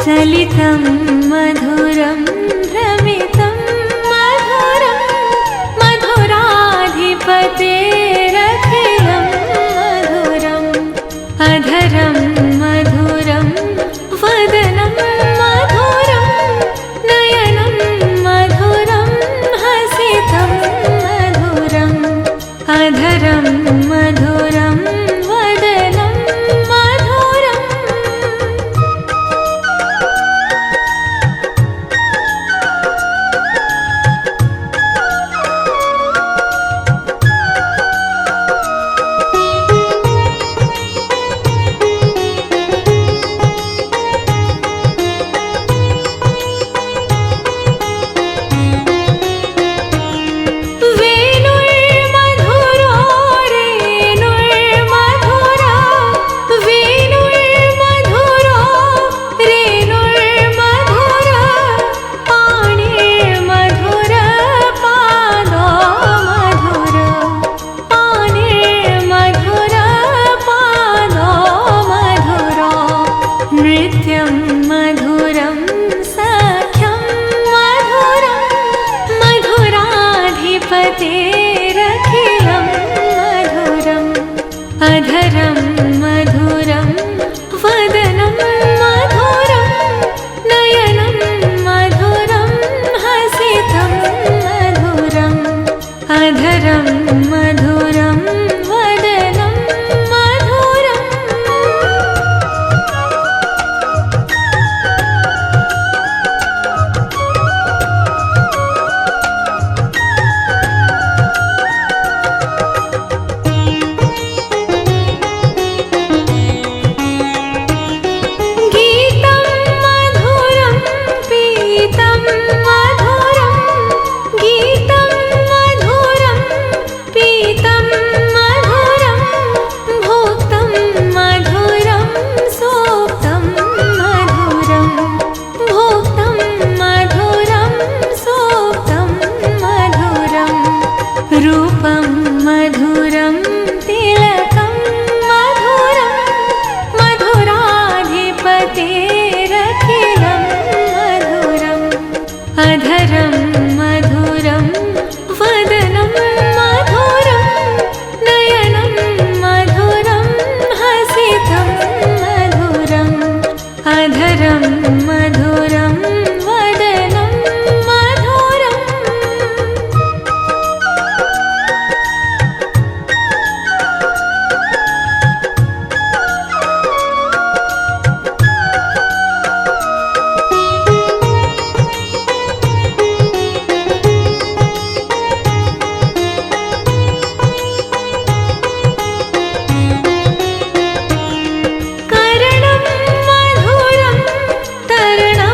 चलितं मधुरं भ्रमितं मधुरं मधुराधिपतेरखिलं मधुरम् अधरं मधुरं वदनं मधुरं नयनं मधुरं हसितं मधुरम् अधरं मधुरं वदनं मधुरम् नृत्यं मधुरं सख्यं मधुरं मधुराधिपतेरखिलं मधुरम् अधरं मधुरं वदनं मधुरं नयनं मधुरं हसितं मधुरम् अधरं मधुरं वदनं मधुरम् रूपं मधुरं तिलकं मधुरं मधुराधिपतेरखिलं मधुरम् अधरं मधुरं वदनं मधुरं नयनं मधुरं हसितं मधुरम् अधरं मधुरं वदनं मधुरम् करणं मधुरं तरणं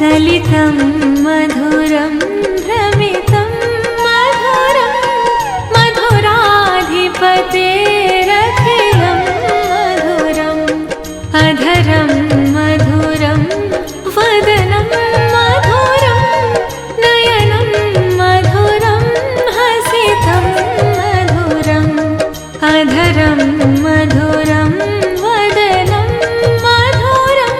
सलितं मधुरं भ्रमितं मधुरं मधुराधिपतेरखिलं मधुरम् अधरं मधुरं वदनं मधुरं नयनं मधुरं हसितं मधुरम् अधरं मधुरं वदनं मधुरम्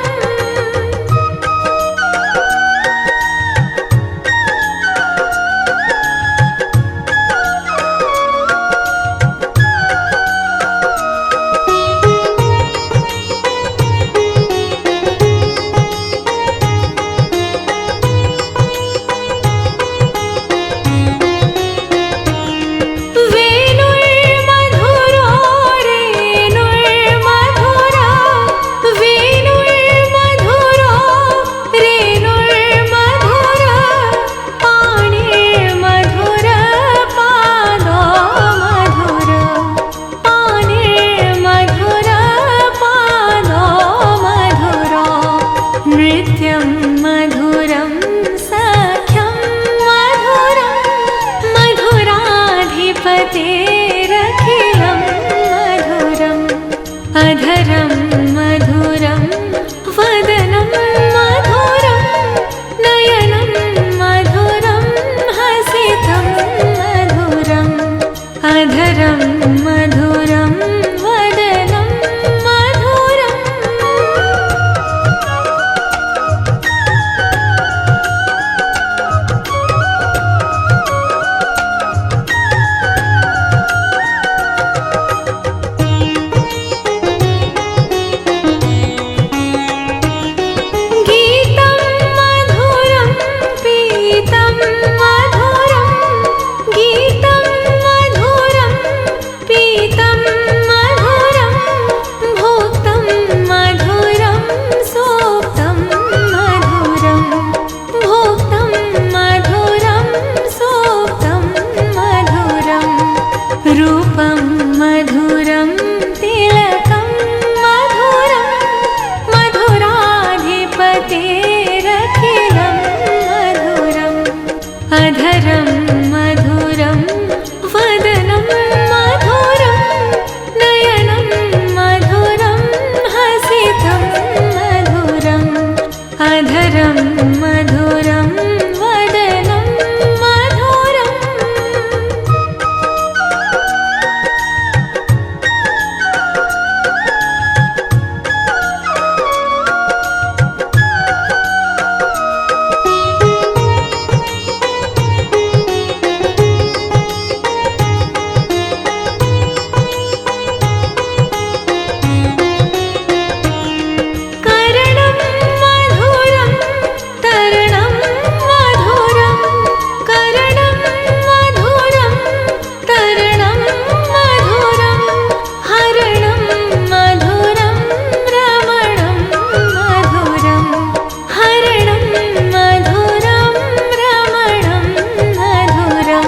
वेणुर्मधुरो रेणुर्मधुरा वेणुर्मधुरो रेणुर्मधुरा पाणिर्मधुर पादो मधुर पाणिर्मधुर पादो मधुरो नृत्यं मधुरं सख्यं मधुरं मधुराधिपतेरखिलं मधुरम् अधरं मधुरं वदनं मधुरं नयनं मधुरं हसितं मधुरम् अधरं मधुरं वदनं मधुरम् गीतं मधुरं पीतं मधुरं गीतं मधुरं पीतं मधुरं भोक्तं मधुरं सोक्तं मधुरं भोक्तं मधुरं सोक्तं मधुरं रूपं मधुरं तिलकं मधुरं मधुराधिपतेरखिलं मधुरम् अधरं मधुरं वदनं मधुरं नयनं मधुरं हसितं मधुरम् अधरं मधुरं वदनं मधुरम् करणं मधुरं तरणं मधुरं करणं मधुरं तरणं मधुरं हरणं मधुरं रमणं मधुरं हरणं मधुरं रमणं मधुरं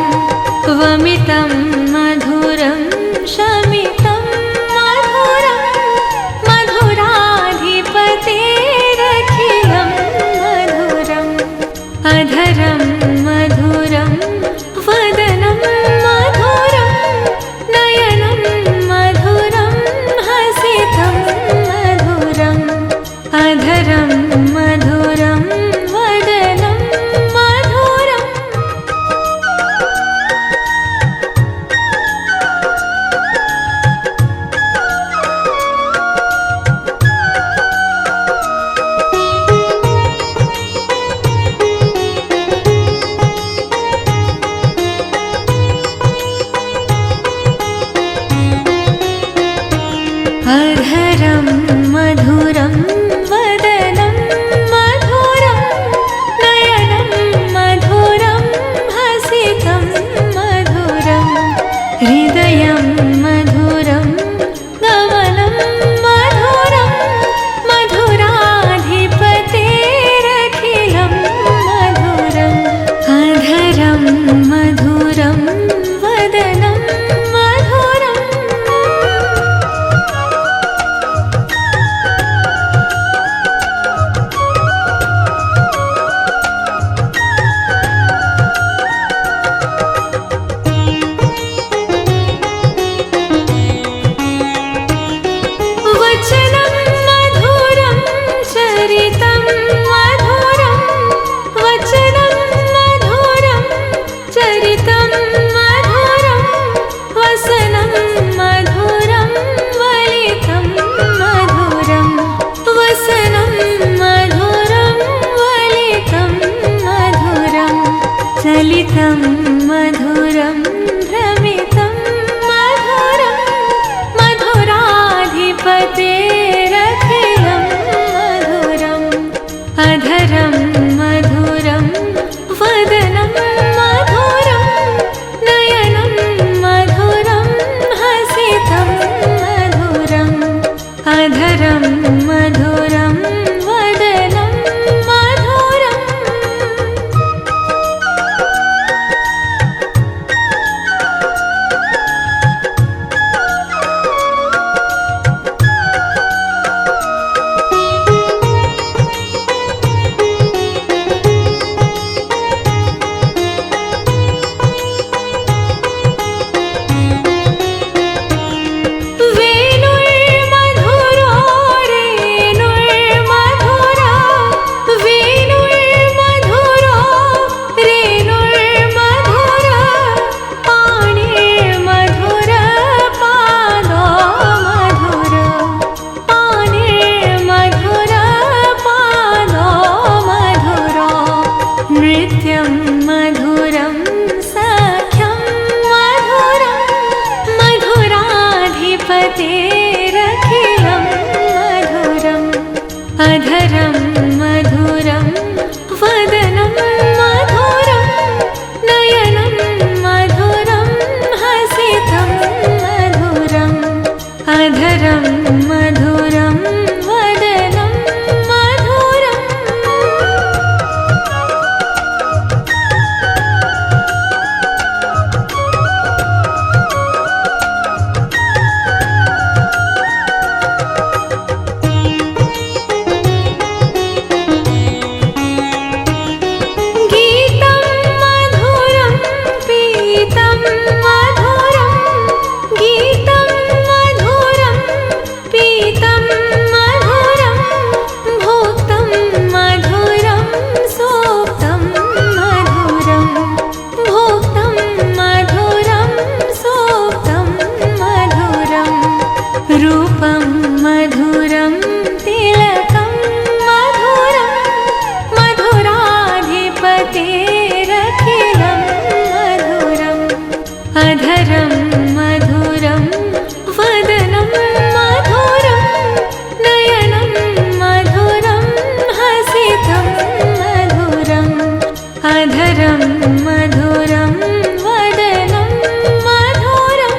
वमितं मधुरं शमितं मधुरं मधुराधिपतेरखिलं मधुरम् अधरं मधुरं वदनं मधुरं नयनं मधुरं हसितं मधुरम् अधरं मधुरं वदनं मधुरम् मधुरं वदनं मधुरं नयनं मधुरं हसितं मधुरम् अधरं मधुरं वदनं मधुरम् वेणुर्मधुरो रेणुर्मधुरा वेणुर्मधुरो रेणुर्मधुरा पाणिर्मधुर पादो मधुर पाणिर्मधुर पादो मधुरो नृत्यं मधुरं सख्यं मधुरं मधुराधिपतेरखिलं मधुरम् अधरं मधुरं वदनं मधुरं नयनं मधुरं हसितं मधुरम् अधरं मधुरं वदनं मधुरम् गीतं मधुरं पीतं मधुरं गीतं मधुरं पीतं मधुरं भोक्तं मधुरं सोक्तं मधुरं भोक्तं मधुरं सोक्तं मधुरं रूपं मधुरं तिलकं मधुरं मधुराधिपतेरखिलं मधुरम् अधरं मधुरं वदनं मधुरं नयनं मधुरं हसितं मधुरम् अधरं मधुरं वदनं मधुरम्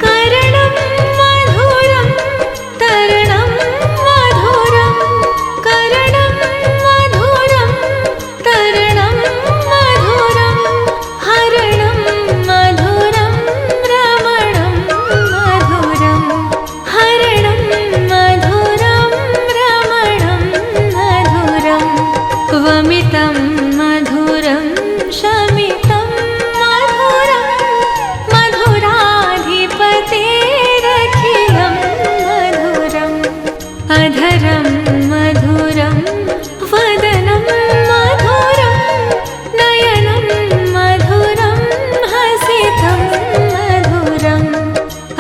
करणं मधुरं तरणं मधुरं करणं मधुरं तरणं मधुरं हरणं मधुरं रमणं मधुरं हरणं मधुरं रमणं मधुरं वमितं मधुरं शमितं मधुरं मधुराधिपतेरखिलं मधुरम् अधरं मधुरं वदनं मधुरं नयनं मधुरं हसितं मधुरम्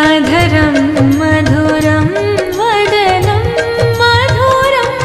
अधरं मधुरं वदनं मधुरम्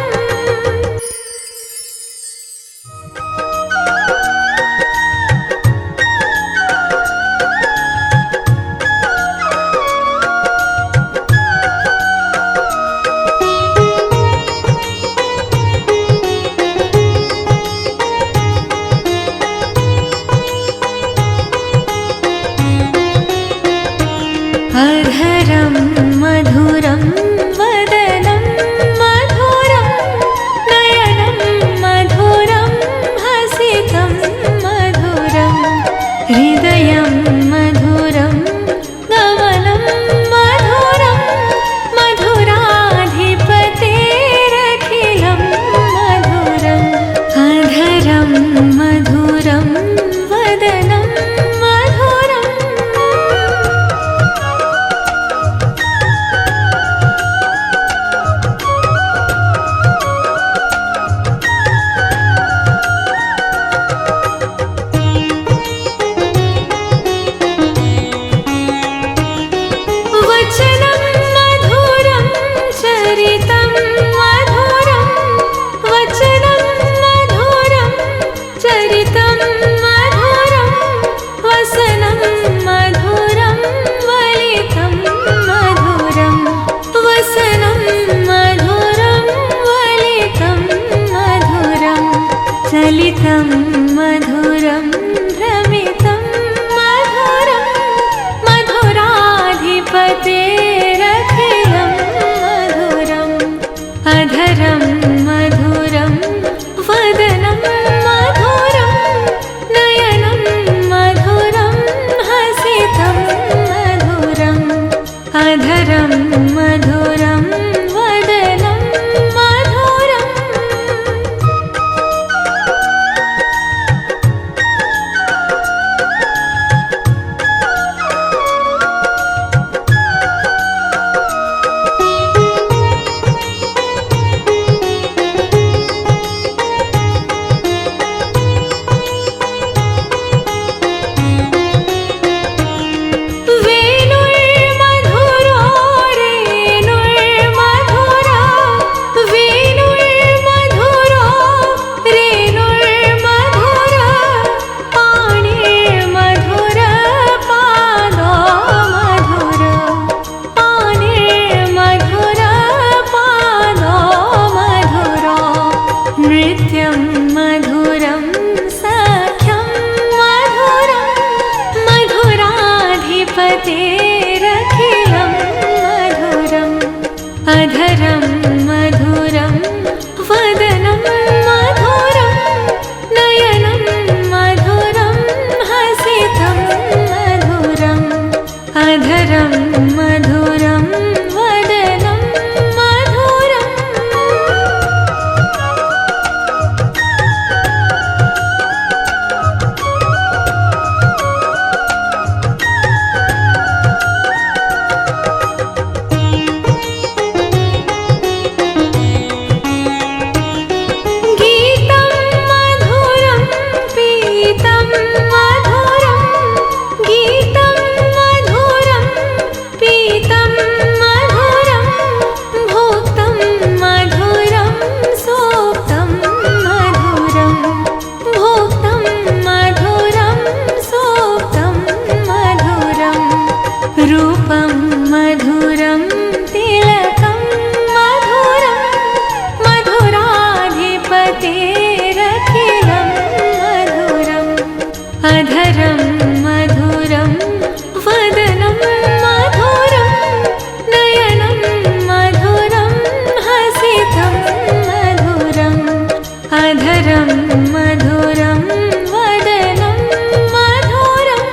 अधरं मधुरं वदनं मधुरं नयनं मधुरं हसितं मधुरम् अधरं मधुरं वदनं मधुरम् गीतं मधुरं पीतं मधुरं गीतं मधुरं पीतं मधुरं भोक्तं मधुरं सोक्तं मधुरं भोक्तं मधुरं सोक्तं मधुरं रूपं मधुरं तिलकं मधुरं मधुराधिपतेरखिलं मधुरम् अधरं मधुरं वदनं मधुरं नयनं मधुरं हसितं मधुरम् अधरं मधुरं वदनं मधुरम्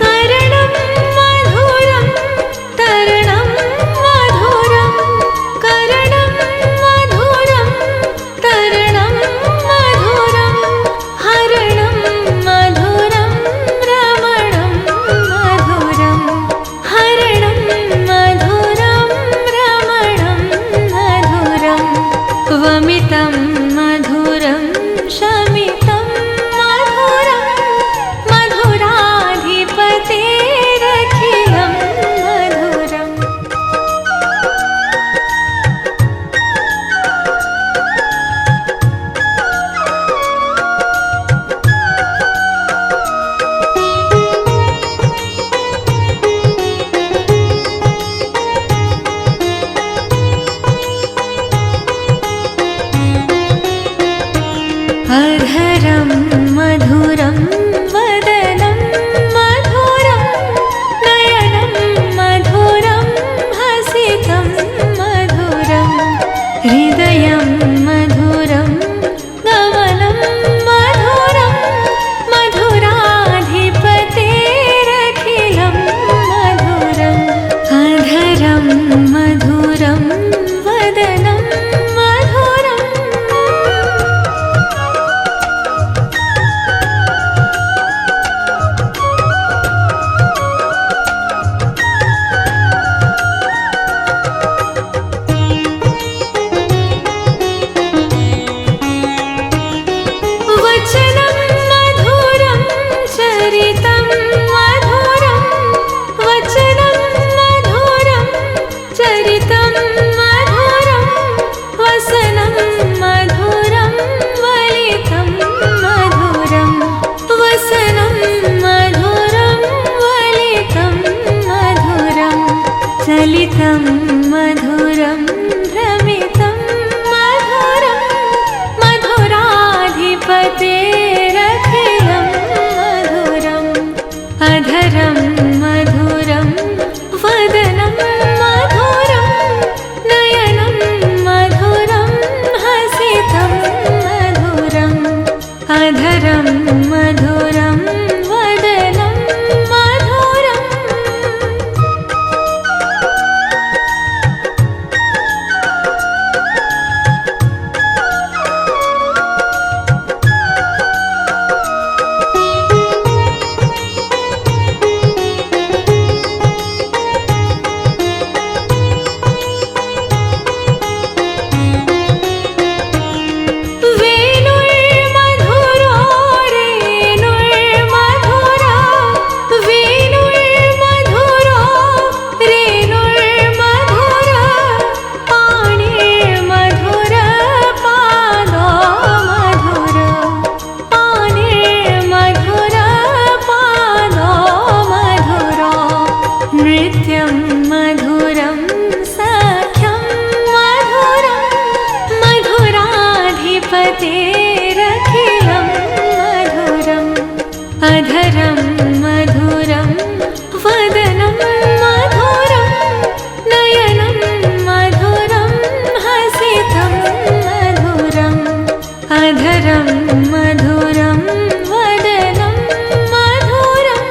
करणं मधुरं तरणं मधुरं करणं मधुरं तरणं मधुरं हरणं मधुरं रमणं मधुरं हरणं मधुरं रमणं मधुरं वमितं मधुरं शमितं मधुरं मधुराधिपतेरखिलं मधुरम् अधरं मधुरं वदनं मधुरं नयनं मधुरं हसितं मधुरं हृदयं मधुरं गमनं मधुरं मधुराधिपतेरखिलं मधुरम् अधरं मधुरं वदनं मधुरम् वचनं मधुरं चरितं मधुरं वचनं मधुरं चरितं मधुरं वसनं मधुरं वलितं मधुरं वसनं मधुरं वलितं मधुरं चलितं मधुरं भ्रमितं मधुरं मधुराधिपतेरखिलं मधुरम् अधरं मधुरं वदनं मधुरं नयनं मधुरं हसितं मधुरम् अधरं मधुरं वदनं मधुरम् वेणुर्मधुरो रे अधरं मधुरं वदनं मधुरं नयनं मधुरं हसितं मधुरम् अधरं मधुरं वदनं मधुरम्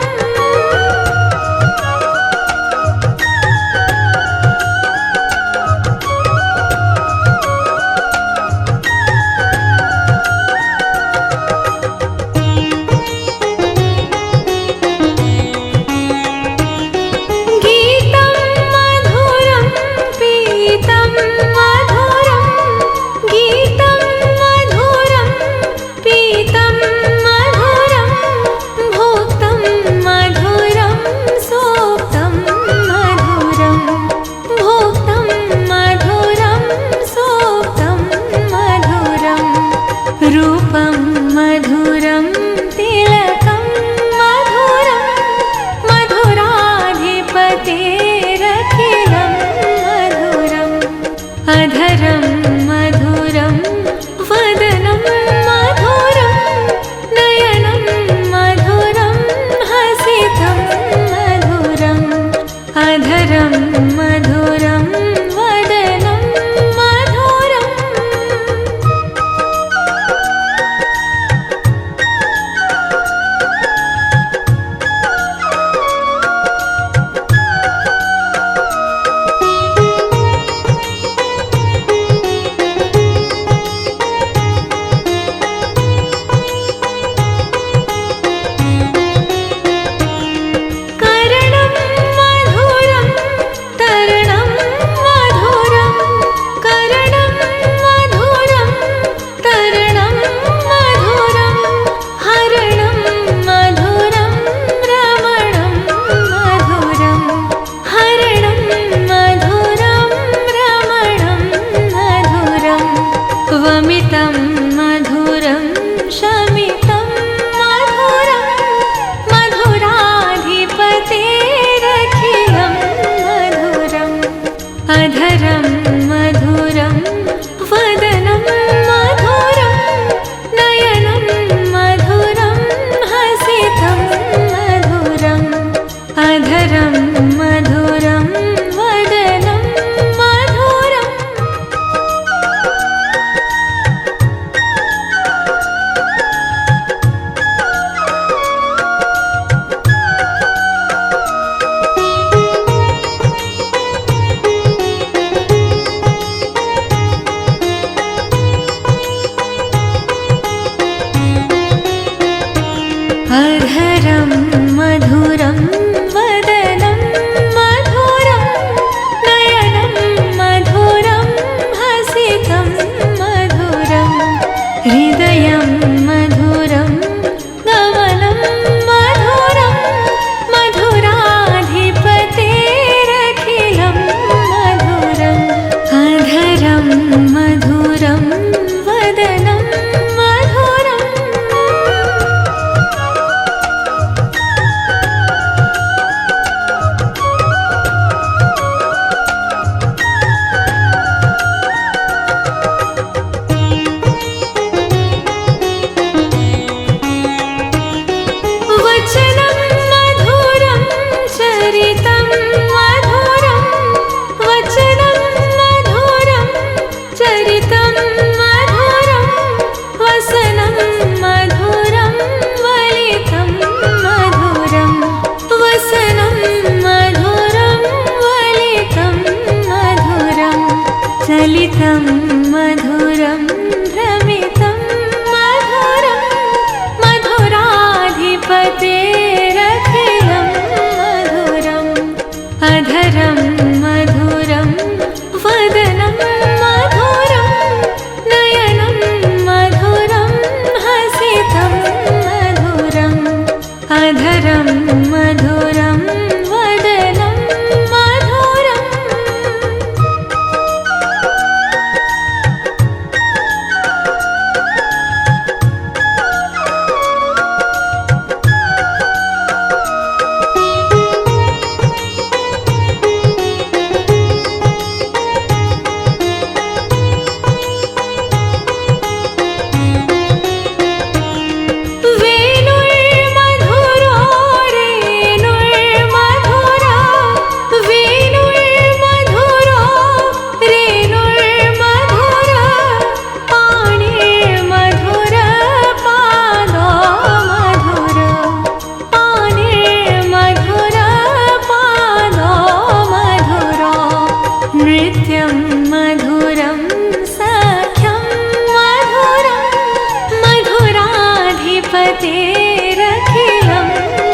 मधुराधिपतेरखिलं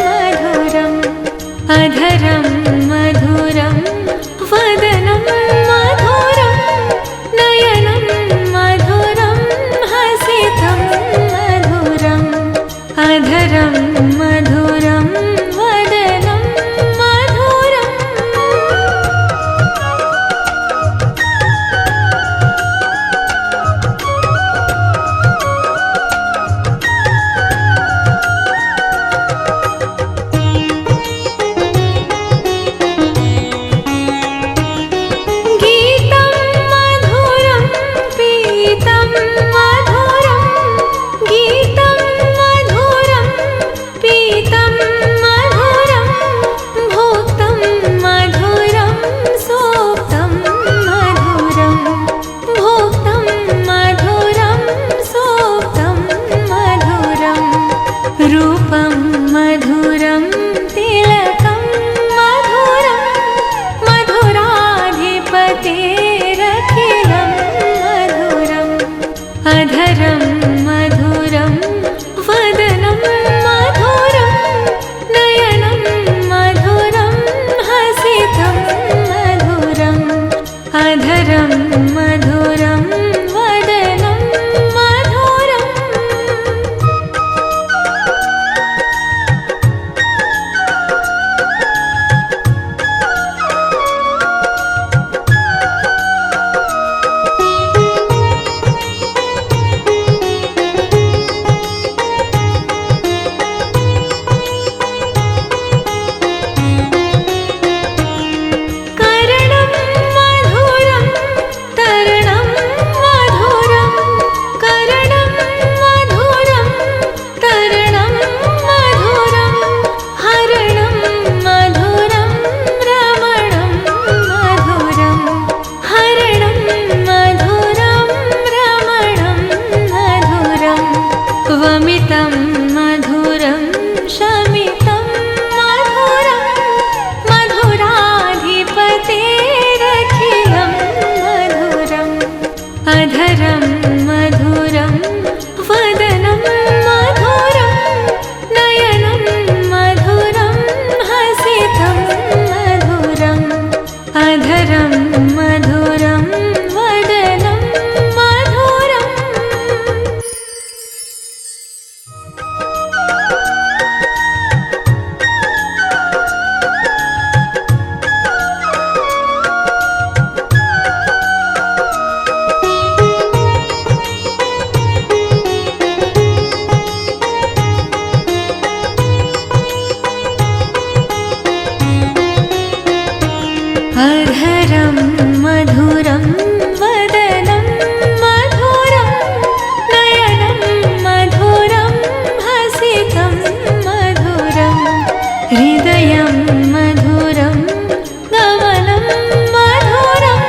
मधुरम् अधरं मधुरं वदनं मधुरं नयनं मधुरं हसितं मधुरम् अधरं मधुरं वदनं मधुरम् गीतं मधुरं पीतं मधुरं गीतं मधुरं पीतं मधुरं भोक्तं मधुरं सोक्तं मधुरं भोक्तं मधुरं सोक्तं मधुरं रूपं मधुरं तिलकं मधुरं मधुराधिपतेरखिलं मधुरम् अधरं मधुरं वदनं मधुरं नयनं मधुरं हसितं मधुरम् अधरं मधुरं वदनं मधुरम् करणं मधुरं तरणं मधुरं करणं मधुरं तरणं मधुरं हरणं मधुरं रमणं मधुरं हरणं मधुरं रमणं मधुरं वमितं मधुरं शमितं मधुरं मधुराधिपतेरखिलं मधुरम् अधरं मधुरं वदनं मधुरं नयनं मधुरं हसितं मधुरम् अधरं मधुरं वदनं मधुरम् अधरं मधुरं वदनं मधुरं नयनं मधुरं हसितं मधुरं हृदयं मधुरं गमनं मधुरं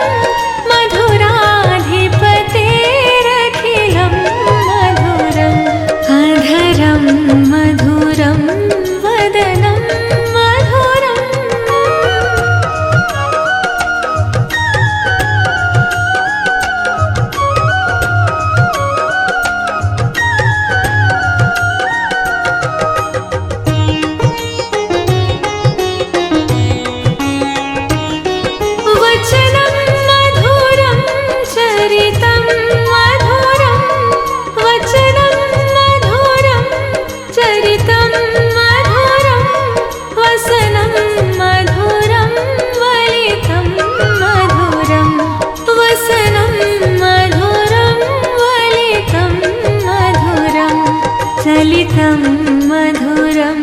मधुराधिपतेरखिलं मधुरम् अधरं मधुरं वदनं मधुरम् वचनं मधुरं चरितं मधुरं वचनं मधुरं चरितं मधुरं वसनं मधुरं वलितं मधुरं वसनं मधुरं वलितं मधुरं चलितं मधुरं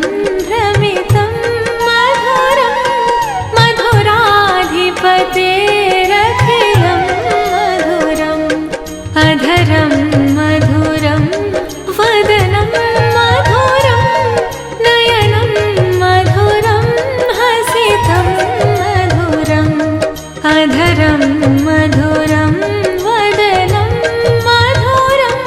भ्रमितं मधुरं मधुराधिपतेरखिलं मधुरम् अधरं मधुरं वदनं मधुरं नयनं मधुरं हसितं मधुरम् अधरं मधुरं वदनं मधुरम्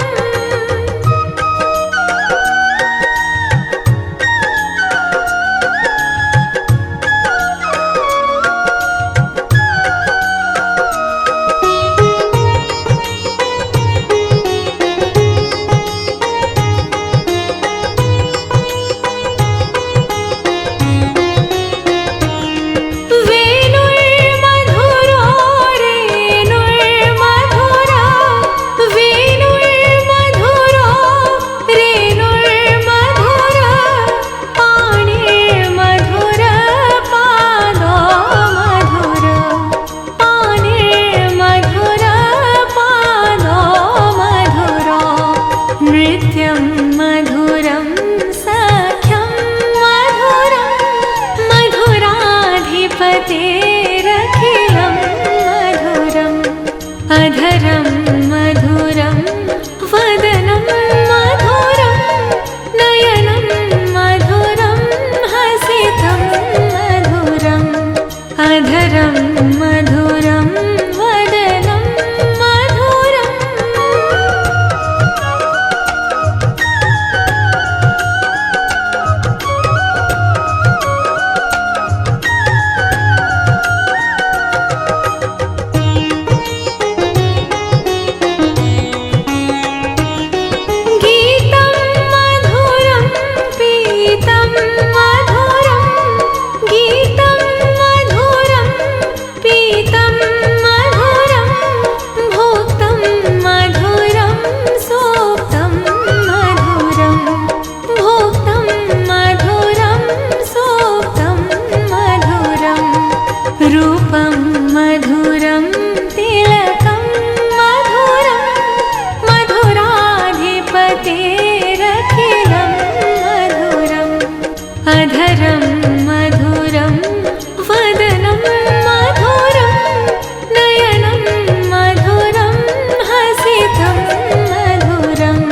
अधरं मधुरं वदनं मधुरं नयनं मधुरं हसितं मधुरम्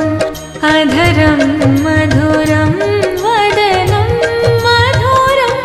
अधरं मधुरं वदनं मधुरम्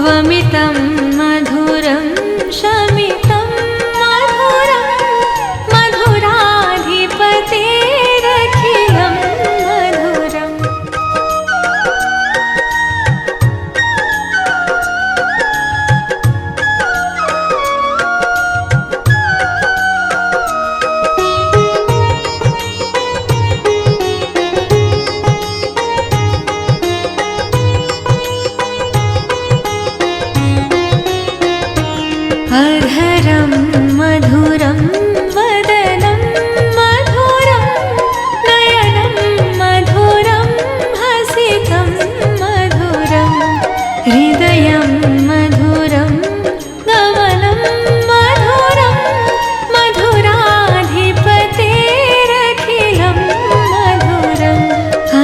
वमितं मधुरं शमितं मधुरं मधुराधिपतेरखिलं मधुरम् अधरं मधुरं वदनं मधुरं नयनं मधुरं हसितं मधुरं हृदयं मधुरं गमनं मधुरं मधुराधिपतेरखिलं मधुरम्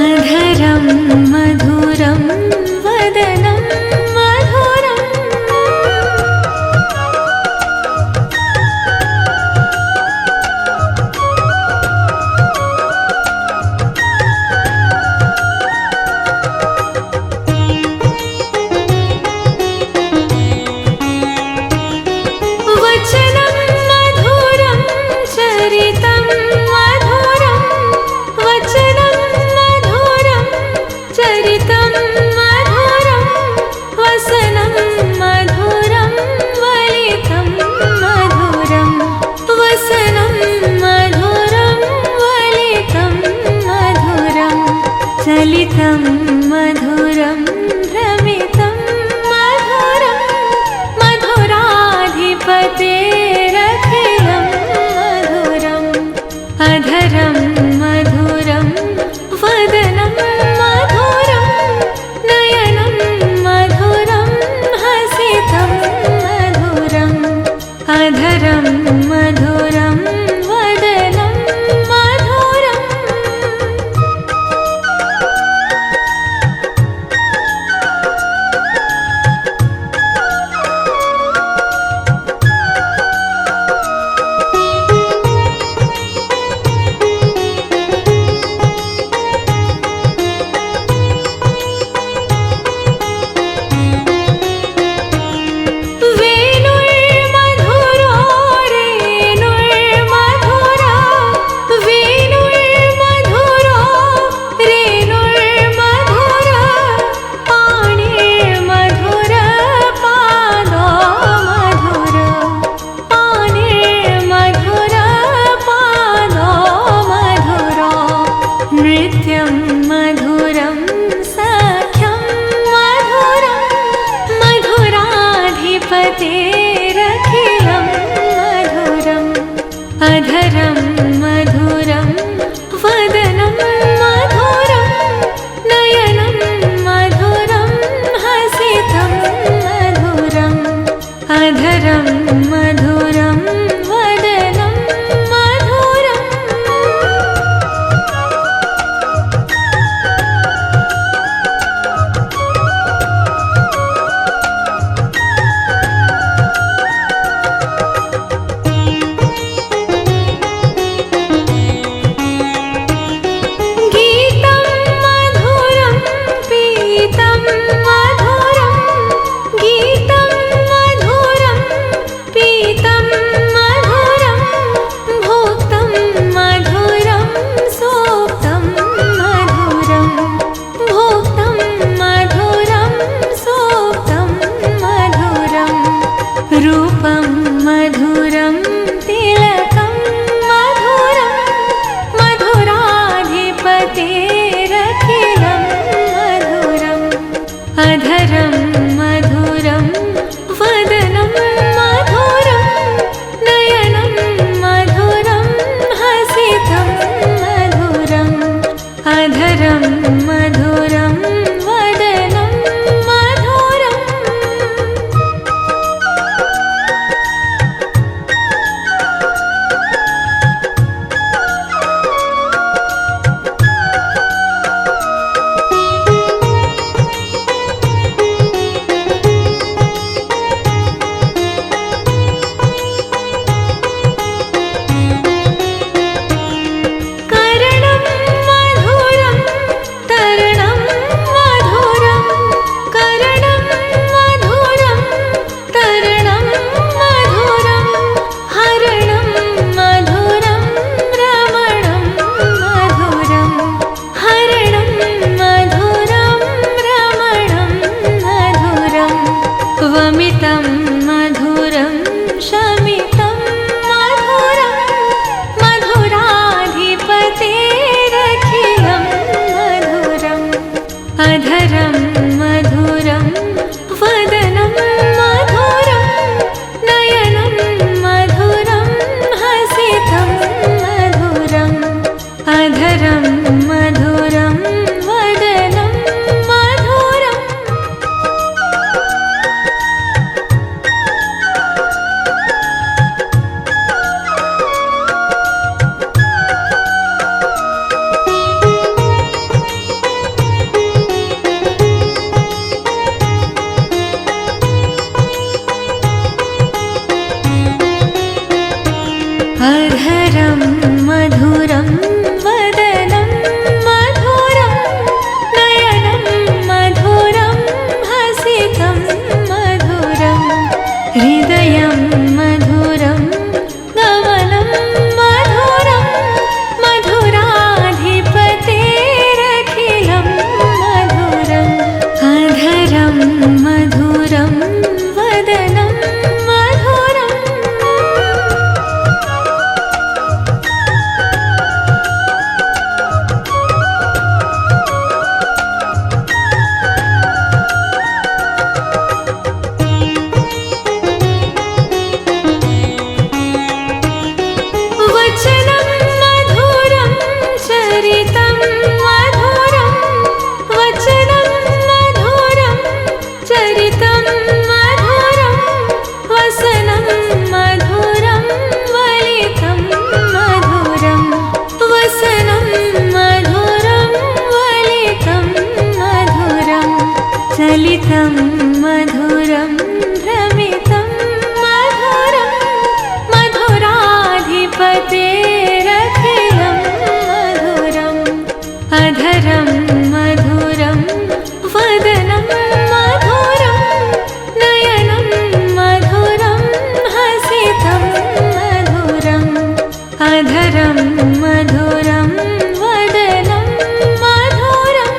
अधरं मधुरं वदनं मधुरम् वचनं मधुरं चरितं मधुरं वचनं मधुरं चरितं मधुरं वसनं मधुरं वलितं मधुरं वसनं मधुरं वलितं मधुरं चलितं मधुरं भ्रमितं मधुरं मधुराधिपतेरखिलं मधुरम् अधरं मधुरं वदनं मधुरं नयनं मधुरं हसितं मधुरम् अधरं मधुरं वदनं मधुरम् अधरं मधुरं वदनं मधुरम् वमितं मधुरं शमितं मधुरं मधुराधिपतेरखिलं मधुरम् अधरं मधुरं वदनं मधुरं नयनं मधुरं हसितं मधुरम् अधरं मधुरं वदनं मधुरम् अधरं मधुरं वदनं मधुरं नयनं मधुरं हसितं मधुरम् हृदयं मधुरं गमनं मधुरं मधुराधिपतेरखिलं मधुरम् अधरं मधुरं वदनं मधुरम् वचनं मधुरं चरितं मधुरं वचनं मधुरं चरितं मधुरं वसनं मधुरं वलितं मधुरं वसनं मधुरं वलितं मधुरं चलितं मधुरं भ्रमितं मधुरं मधुराधिपतेरखिलं मधुरम् अधरं मधुरं वदनं मधुरं नयनं मधुरं हसितं मधुरम् अधरं मधुरं वदनं मधुरम्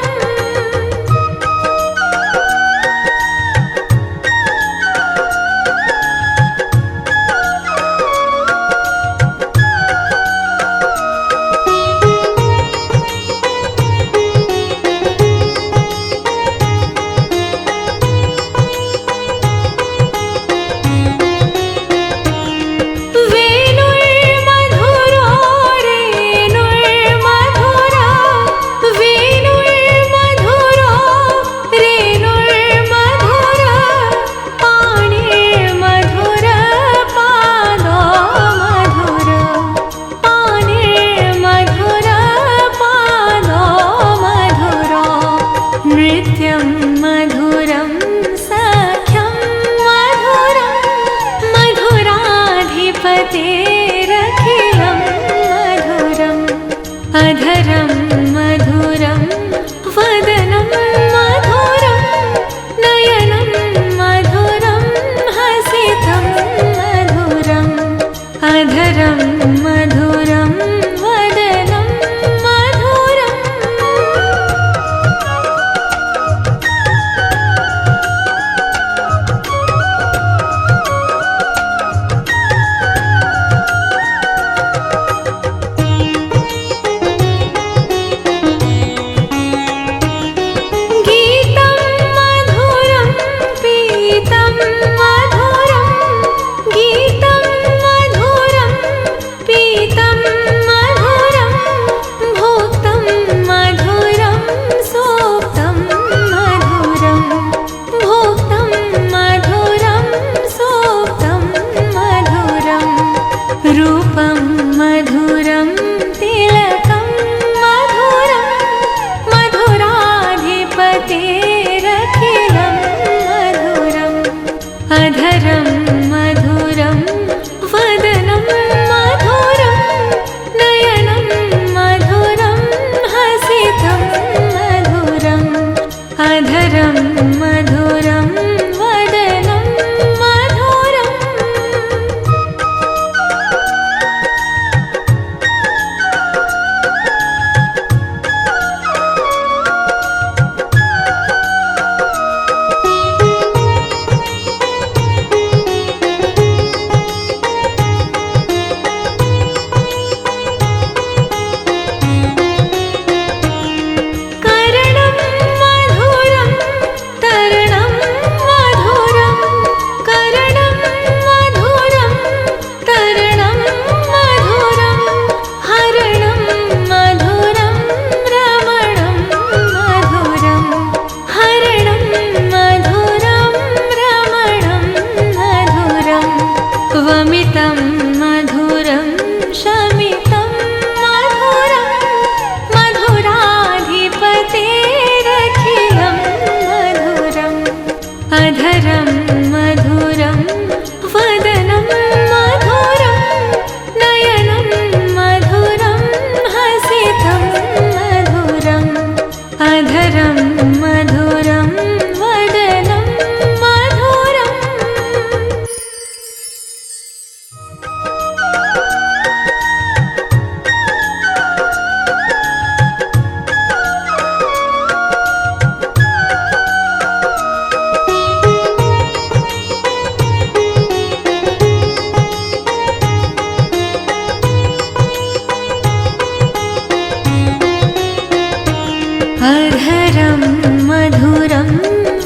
अधरं मधुरं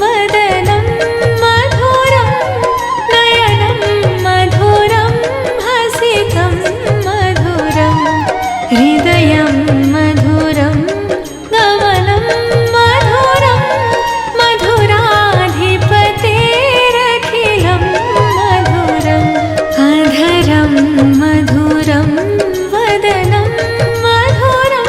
वदनं मधुरं नयनं मधुरं हसितं मधुरं हृदयं मधुरं गमनं मधुरं मधुराधिपतेरखिलं मधुरम् अधरं मधुरं वदनं मधुरम्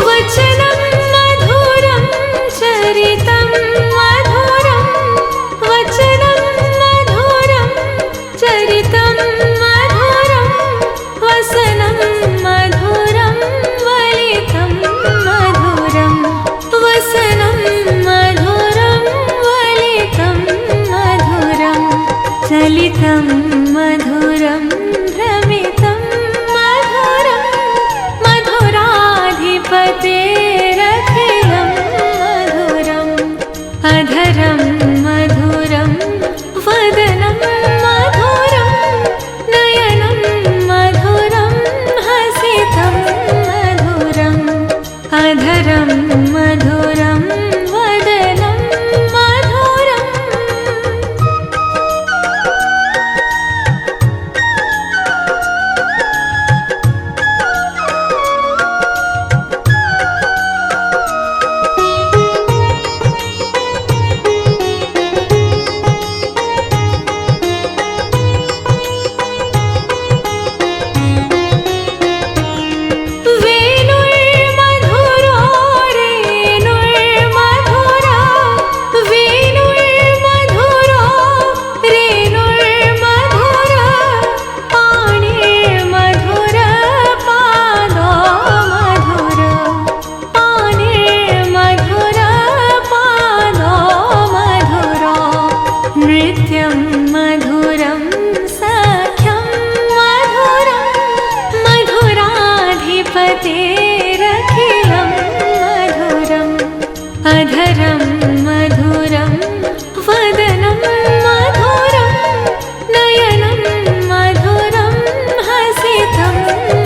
वचनं मधुरं चरितं मधुरं वचनं मधुरं चरितं मधुरं वसनं मधुरं वलितं मधुरं वसनं मधुरं वलितं मधुरं चलितं मधुरं भ्रमितं मधुरं मधुराधिपतेरखिलं मधुरम् अधरं मधुरं वदनं मधुरं नयनं मधुरं हसितं मधुरम् अधरं मधुरं वदनं मधुरम् वेणुर्मधुरो रेणुर्मधुरा वेणुर्मधुरो रेणुर्मधुरा पाणिर्मधुर पादो मधुर पाणिर्मधुर पादो मधुरो नृत्यं मधुरं सख्यं मधुरं मधुराधिपतेरखिलं मधुरम् अधरं मधुरं वदनं मधुरं नयनं मधुरं हसितं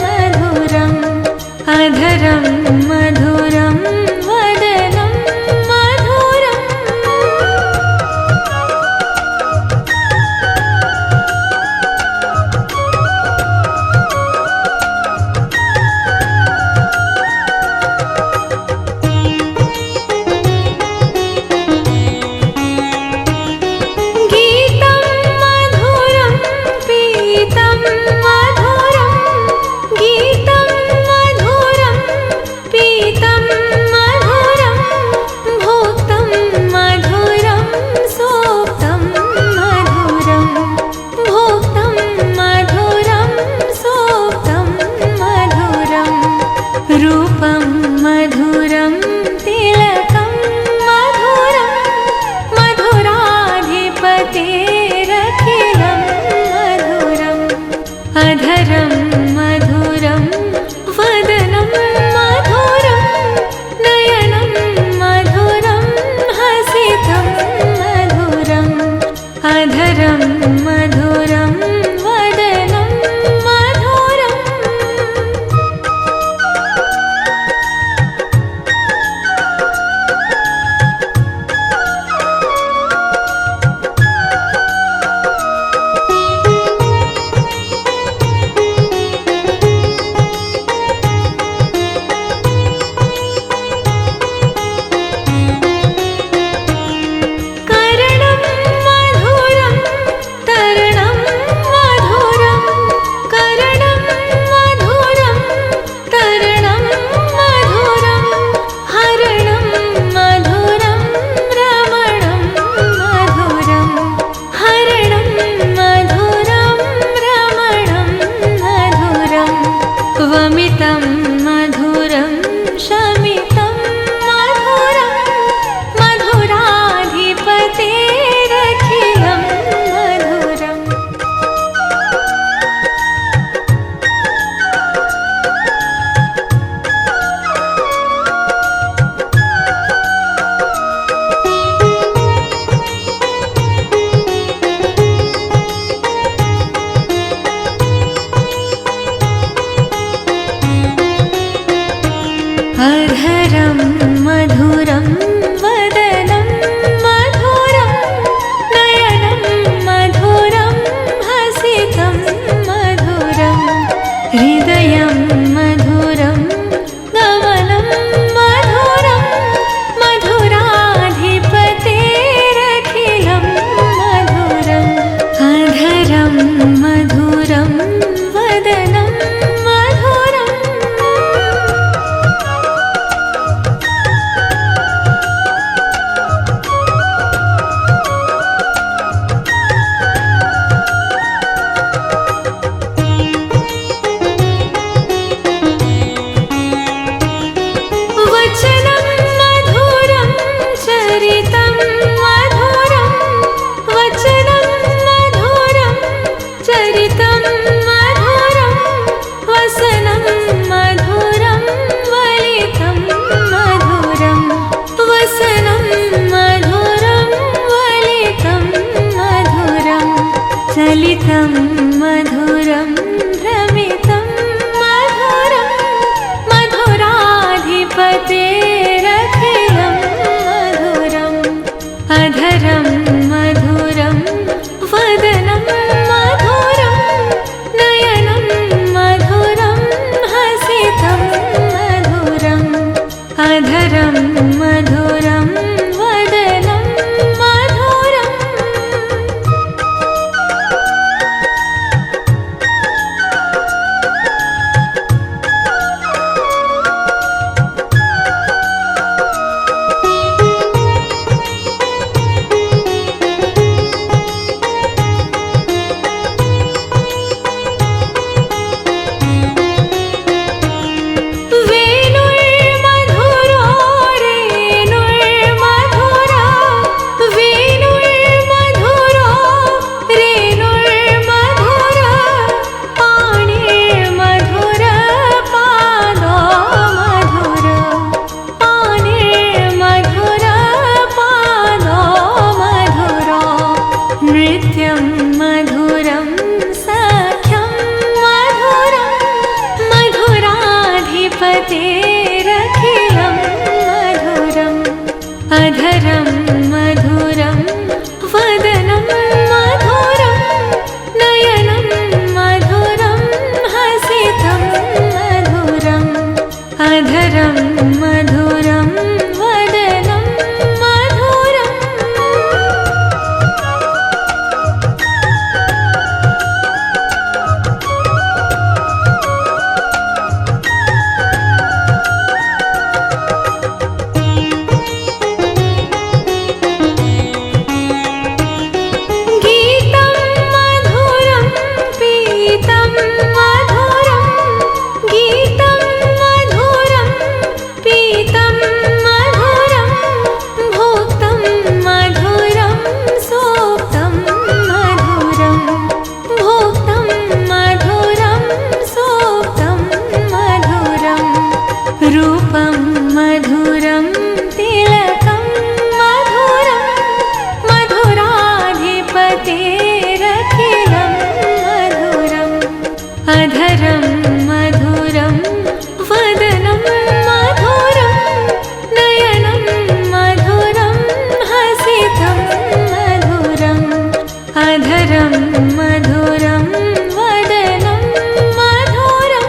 मधुरम् अधरं मधुरं वदनं मधुरम् अधरं मधुरं वदनं मधुरं नयनं मधुरं हसितं मधुरम् अधरं मधुरं वदनं मधुरम् गीतं मधुरं पीतं मधुरं गीतं मधुरं पीतं मधुरं भोक्तं मधुरं सोक्तं मधुरं भोक्तं मधुरं सोक्तं मधुरं रूपं मधुरं तिलकं मधुरं मधुराधिपतेरखिलं मधुरम् अधरं मधुरं वदनं मधुरं नयनं मधुरं हसितं मधुरम् अधरं मधुरं वदनं मधुरम्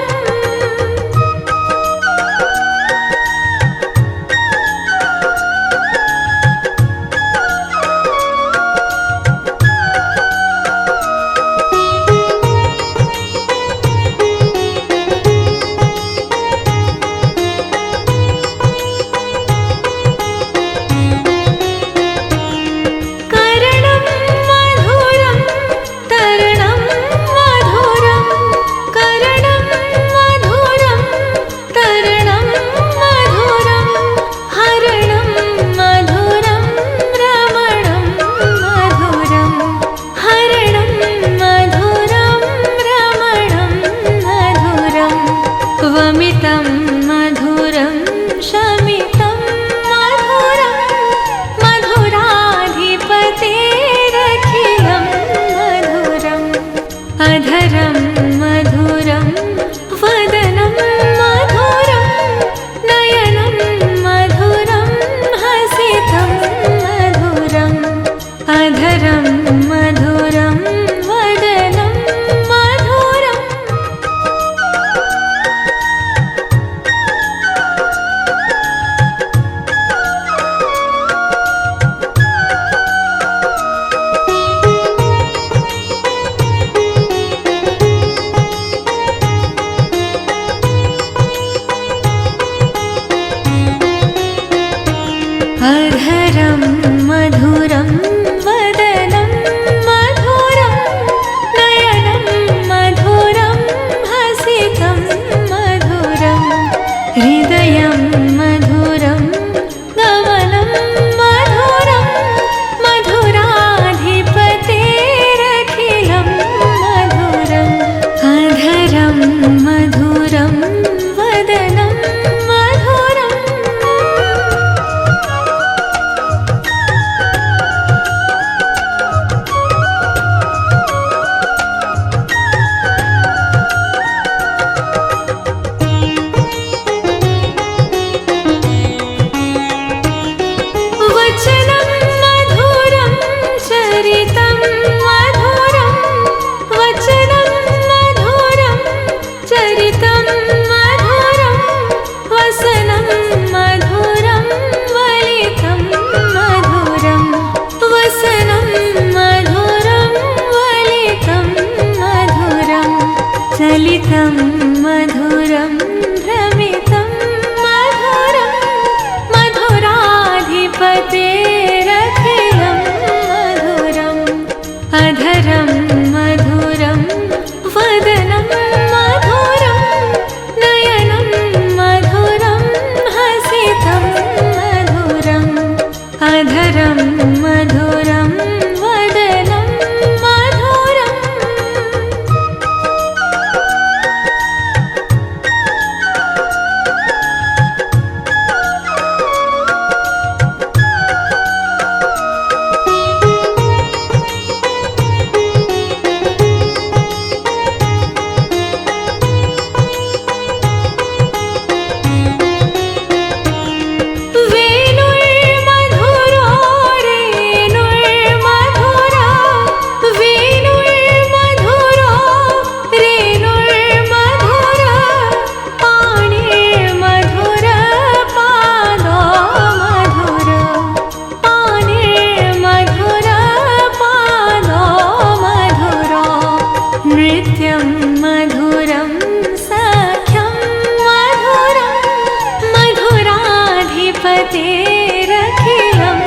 मधुराधिपतेरखिलं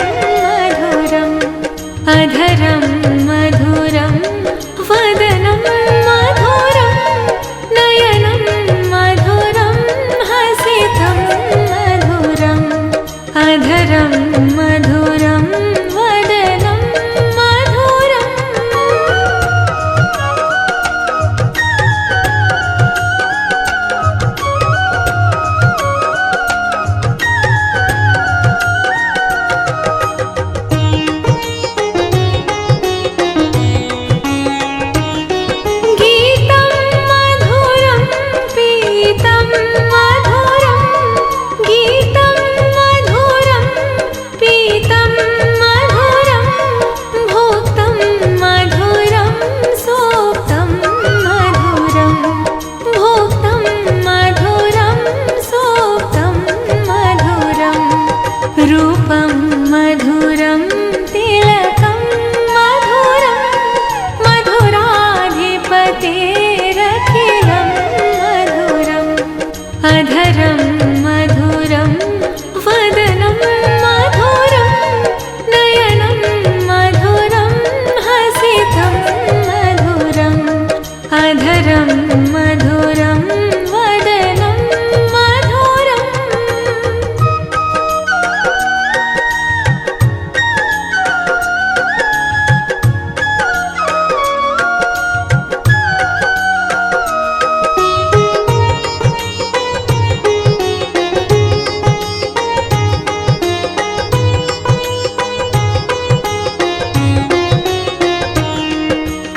मधुरम् अधरं मधुरं वदनं मधुरं नयनं मधुरं हसितं मधुरम् अधरं मधुरं वदनं मधुरम् गीतं मधुरं पीतं मधुरं गीतं मधुरं पीतं मधुरं भोक्तं मधुरं सोक्तं मधुरं भोक्तं मधुरं सोक्तं मधुरं रूपं मधुरं तिलकं मधुरं मधुराधिपतेरखिलं मधुरम् अधरं मधुरं वदनं मधुरं नयनं मधुरं हसितं मधुरम् अधरं मधुरं वदनं मधुरम्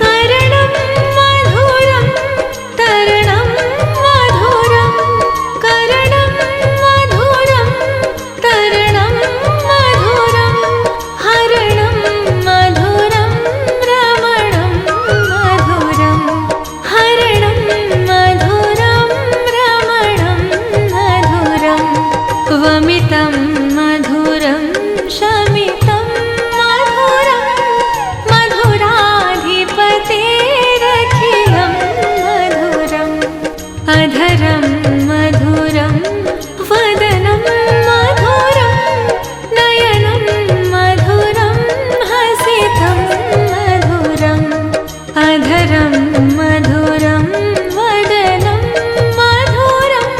करणं मधुरं तरणं मधुरं करणं मधुरं तरणं मधुरं हरणं मधुरं रमणं मधुरं हरणं मधुरं रमणं मधुरं वमितं मधुरं शमितं मधुरं मधुराधिपतेरखिलं मधुरम् अधरं मधुरं वदनं मधुरं नयनं मधुरं हसितं मधुरम् अधरं मधुरं वदनं मधुरम्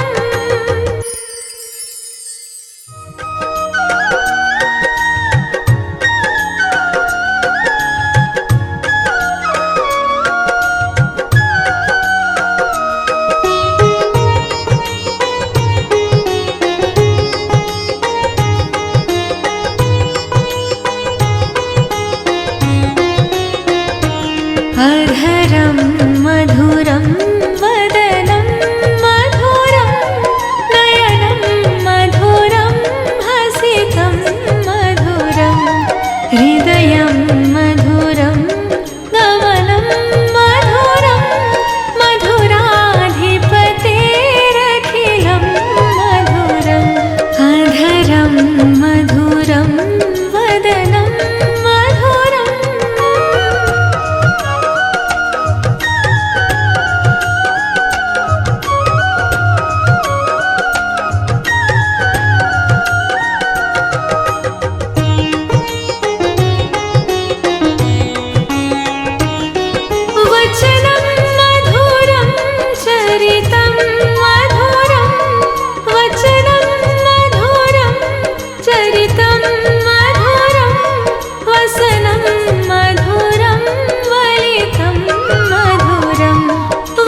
अधरं मधुरं वदनं मधुरं नयनं मधुरं हसितं मधुरं हृदयं मधुरं गमनं मधुरं मधुराधिपतेरखिलं मधुरम् अधरं मधुरं वदनं मधुरम् वचनं मधुरं चरितं मधुरं वचनं मधुरं चरितं मधुरं वसनं मधुरं वलितं मधुरं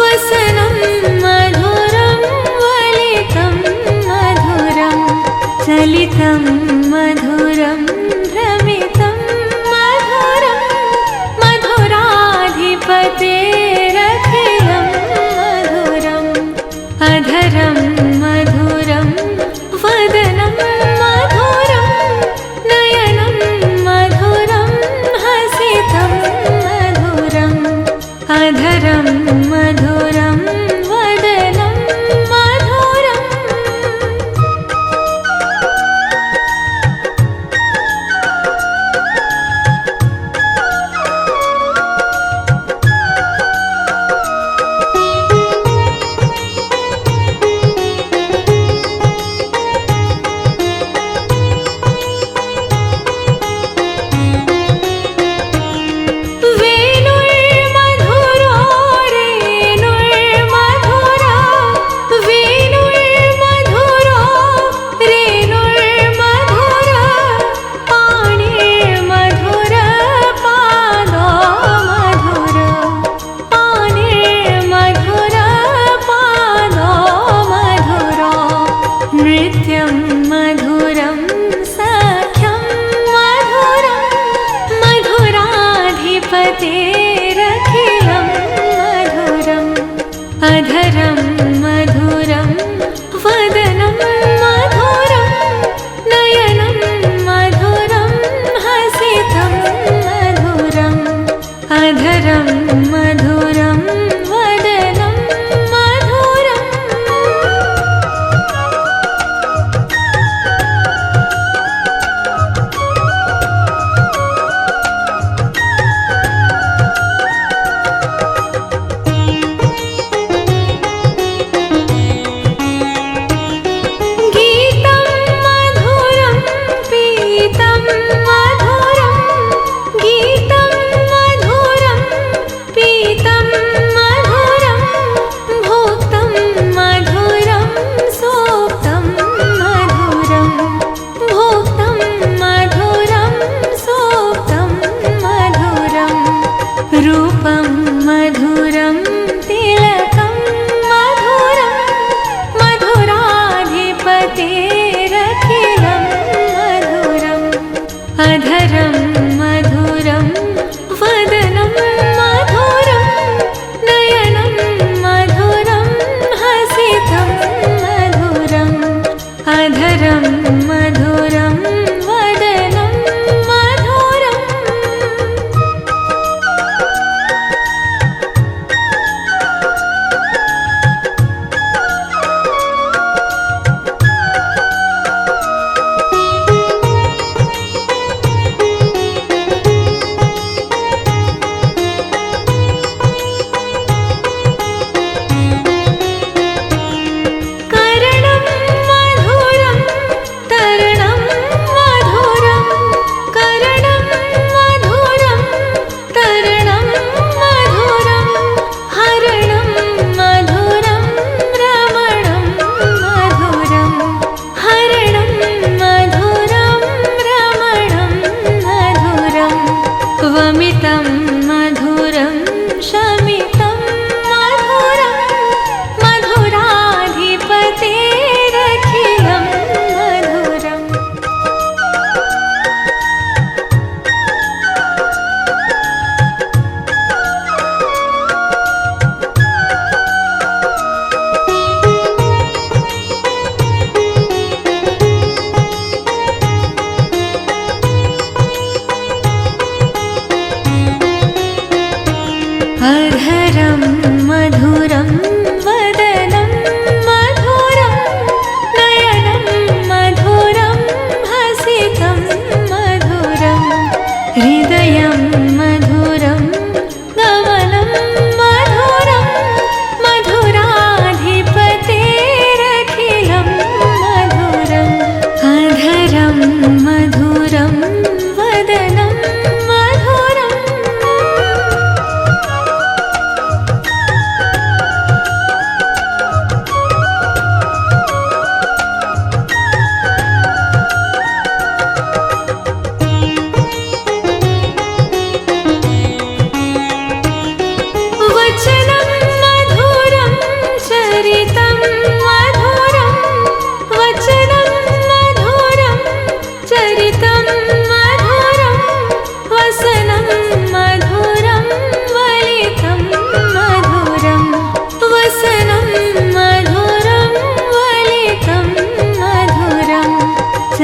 वसनं मधुरं वलितं मधुरं चलितं मधुरं भ्रमितं मधुरं मधुराधिपतेरखिलं मधुरम् अधरं मधुरं वदनं मधुरं नयनं मधुरं हसितं मधुरम् अधरं मधुरं वदनं मधुरम्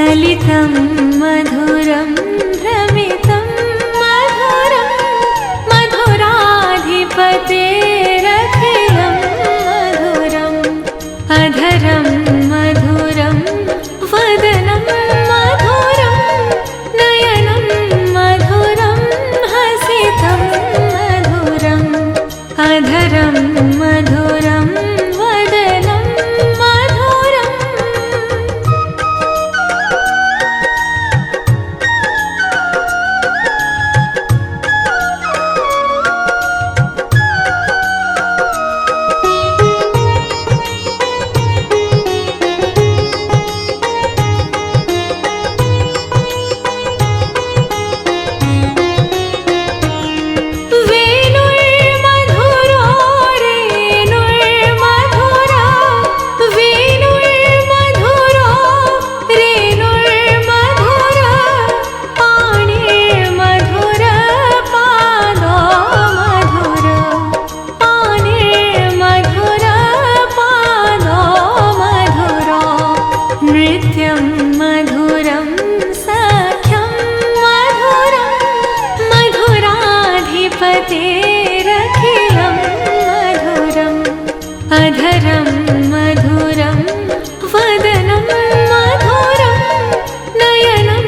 ललितं मधुरं भ्रमितं मधुरं मधुराधिपतेरखिलं मधुरम् अधरं मधुरं वदनं मधुरं नयनं मधुरं हसितं मधुरम् अधरं मधुरं वदनं मधुरम् नृत्यं मधुरं सख्यं मधुरं मधुराधिपतेरखिलं मधुरम् अधरं मधुरं वदनं मधुरं नयनं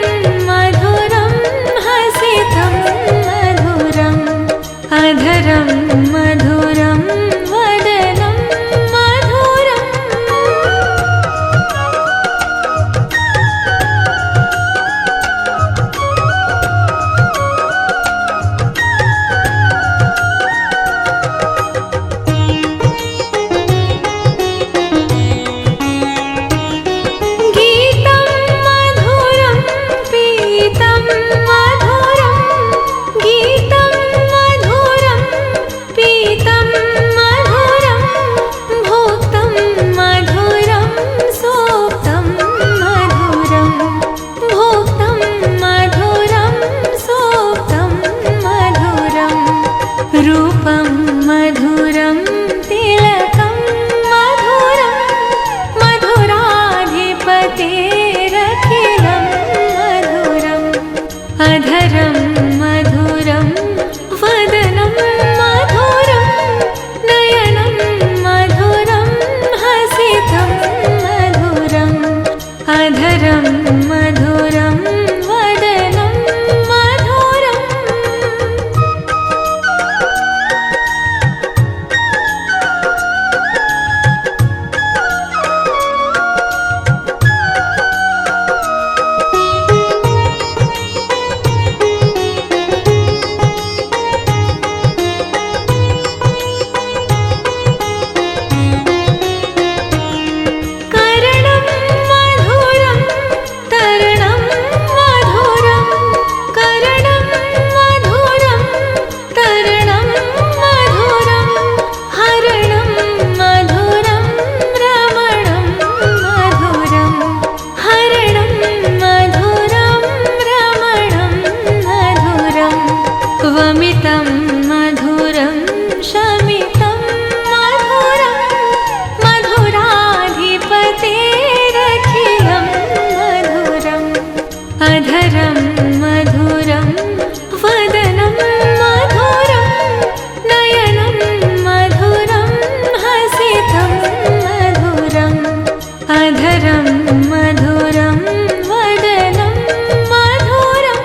मधुरं हसितं मधुरम् अधरं मधुरं वदनं मधुरम् गीतं मधुरं पीतं मधुरं गीतं मधुरं पीतं मधुरं भोक्तं मधुरं सोक्तं मधुरं भोक्तं मधुरं सोक्तं मधुरं रूपं मधुरं तिलकं मधुरं मधुराधिपतेरखिलं मधुरम् अधरं मधुरं वदनं मधुरं नयनं मधुरं हसितं मधुरम् अधरं मधुरं वदनं मधुरम् करणं मधुरं तरणं मधुरं करणं मधुरं तरणं मधुरं हरणं मधुरं रमणं मधुरं हरणं मधुरं रमणं मधुरं वमितं मधुरं शमितं मधुरं मधुराधिपतेरखिलं मधुरम् अधरं मधुरं वदनं मधुरं नयनं मधुरं हसितं मधुरम् अधरं मधुरं वदनं मधुरम्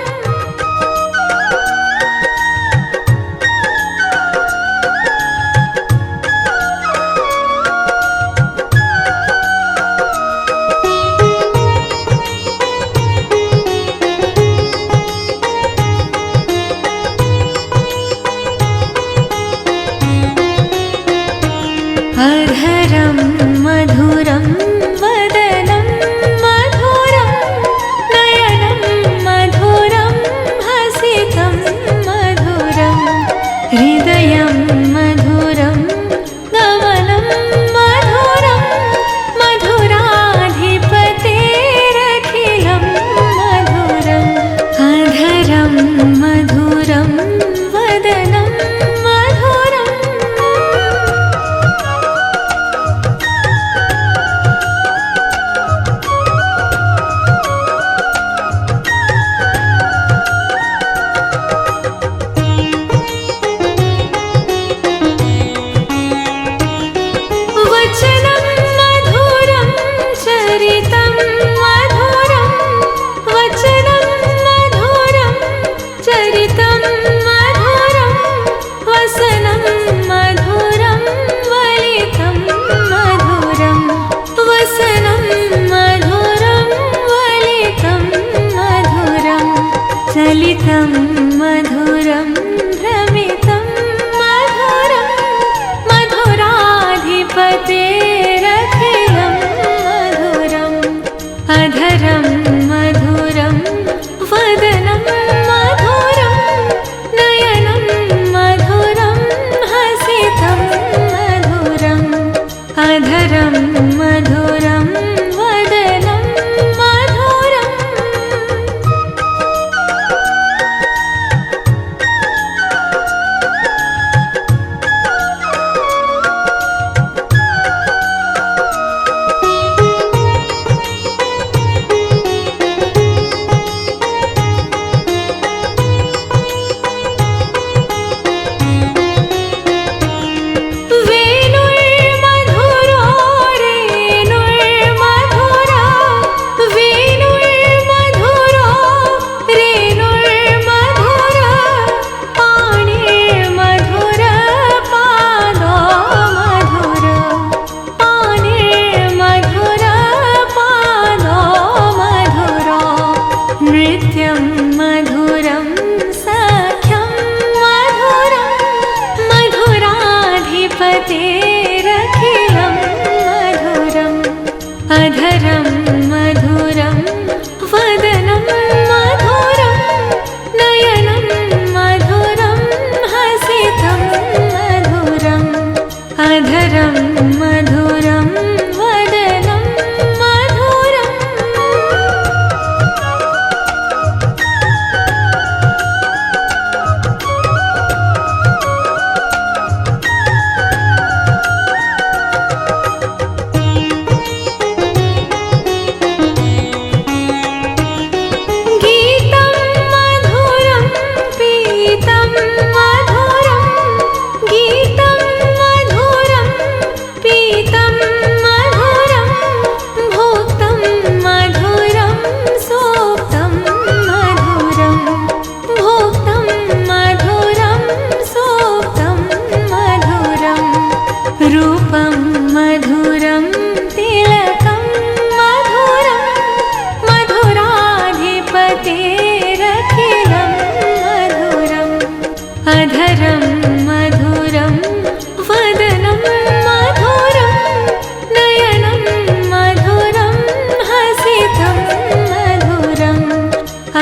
ललितं मधुरं भ्रमितं मधुरं मधुराधिपतेरखिलं मधुरम् अधरं मधुरं वदनं मधुरं नयनं मधुरं हसितं मधुरम् अधरं मधुरं वदनं मधुरम् नृत्यं मधुरं सख्यं मधुरं मधुराधिपतेरखिलं मधुरम् अधरं मधुरं वदनं मधुरं नयनं मधुरं हसितं मधुरम् अधरं मधुरं वदनं मधुरम् गीतं मधुरं पीतं मधुरं गीतं मधुरं पीतं मधुरं भोक्तं मधुरं सोक्तं मधुरं भोक्तं मधुरं सोक्तं मधुरं रूपं मधुरं तिलकं मधुरं मधुराधिपतेरखिलं मधुरम् अधरं मधुरं वदनं मधुरं नयनं मधुरं हसितं मधुरम्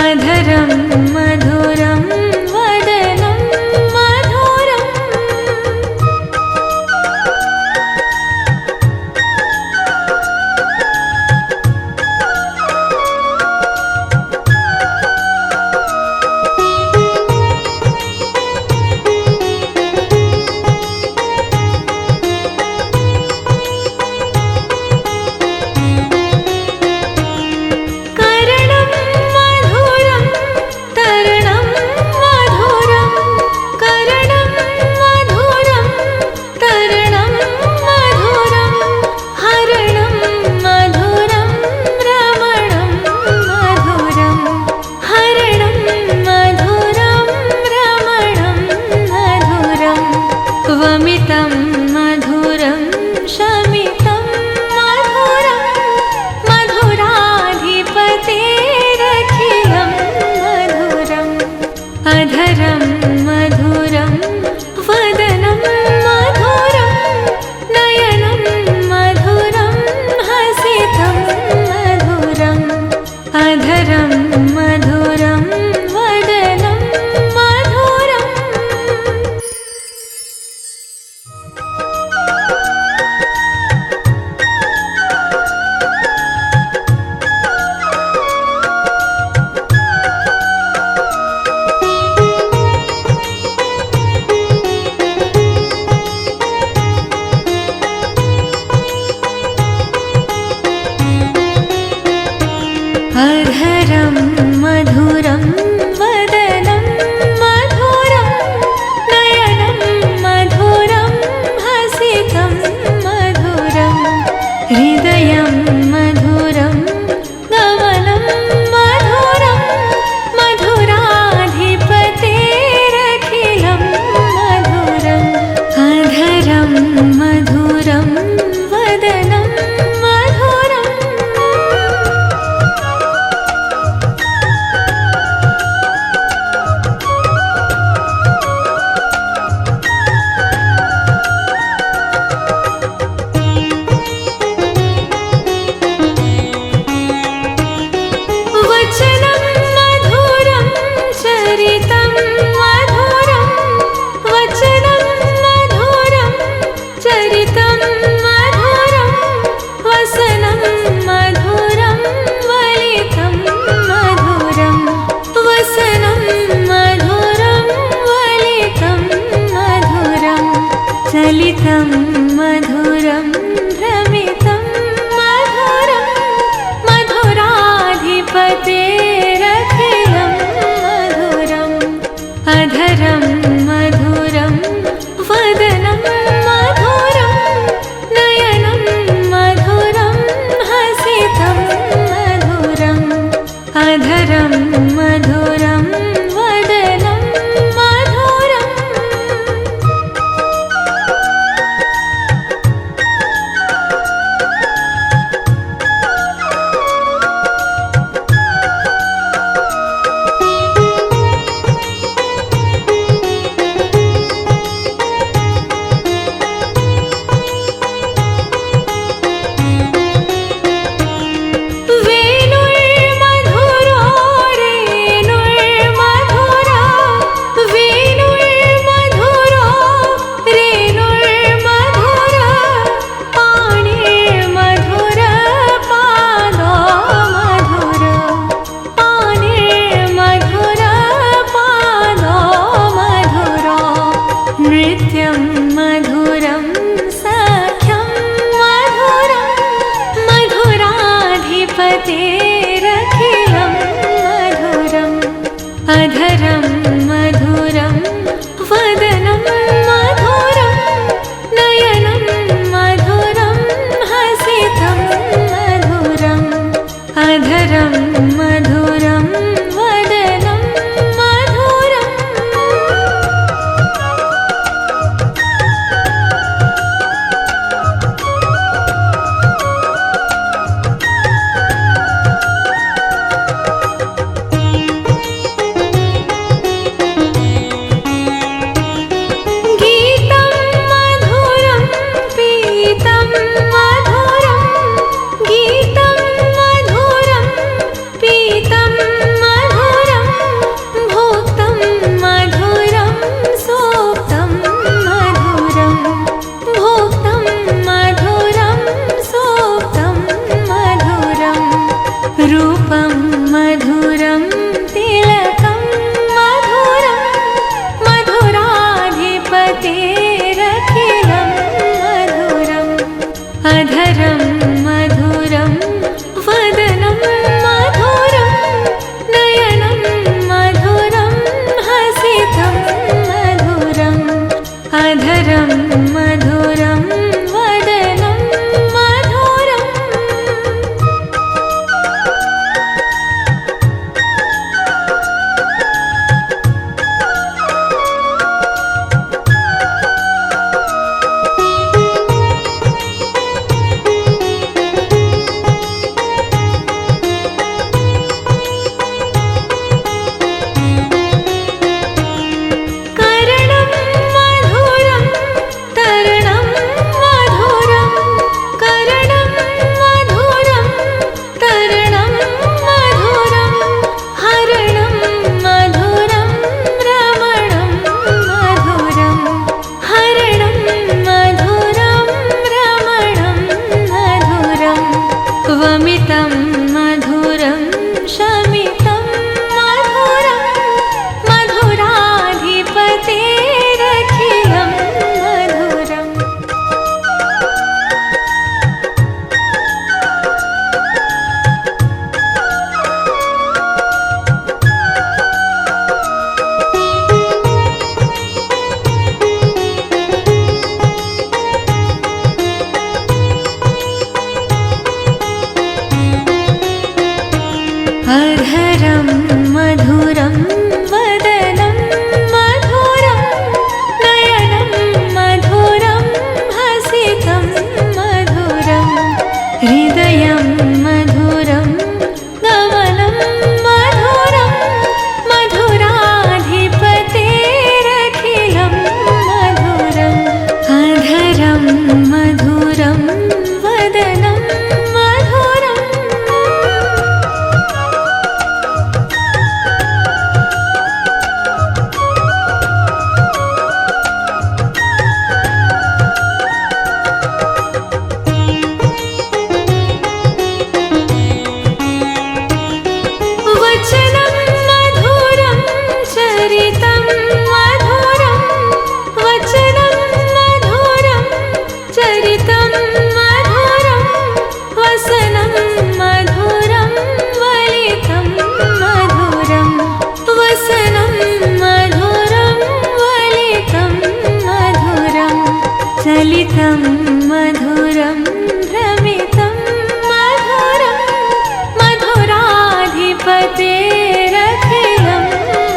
अधरं मधुरं वदनं मधुरम् करणं मधुरं तरणं मधुरं करणं मधुरं तरणं मधुरं हरणं मधुरं रमणं मधुरं हरणं मधुरं रमणं मधुरं वमितं मधुरं शमितं मधुरं मधुराधिपतेरखिलं मधुरम् अधरं मधुरं वदनं मधुरं नयनं मधुरं हसितं मधुरम् अधरं मधुरं वदनं मधुरम् अधरं मधुरं वदनं मधुरं नयनं मधुरं हसितं मधुरं हृदयं मधुरं गमनं मधुरं मधुराधिपतेरखिलं मधुरम् अधरं मधुरं वदनं मधुरम् अधरं मधुरं वदनं मधुरं नयनं मधुरं हसितं मधुरम् अधरं मधुरं वदनं मधुरम् गीतं मधुरं पीतं मधुरं गीतं मधुरं पीतं मधुरं भोक्तं मधुरं सोक्तं मधुरं भोक्तं मधुरं सोक्तं मधुरं रूपं मधुरं तिलकं मधुरं मधुराधिपतेरखिलं मधुरम् अधरं मधुरं वदनं मधुरं नयनं मधुरं हसितं मधुरम् अधरं मधुरं वदनं मधुरम् करणं मधुरं तरणं मधुरं करणं मधुरं तरणं मधुरं हरणं मधुरं रमणं मधुरं हरणं मधुरं रमणं मधुरं वमितं मधुरं शमितं मधुरं मधुराधिपतेरखिलं मधुरम् अधरं मधुरं वदनं मधुरं नयनं मधुरं हसितं मधुरं हृदयं मधुरं गमनं मधुरं मधुराधिपतेरखिलं मधुरम् अधरं मधुरं वदनं मधुरम् वचनं मधुरं चरितं मधुरं वचनं मधुरं चरितं मधुरं वसनं मधुरं वलितं मधुरं वसनं मधुरं वलितं मधुरं चलितं मधुरं भ्रमितं मधुरं मधुराधिपतेरखिलं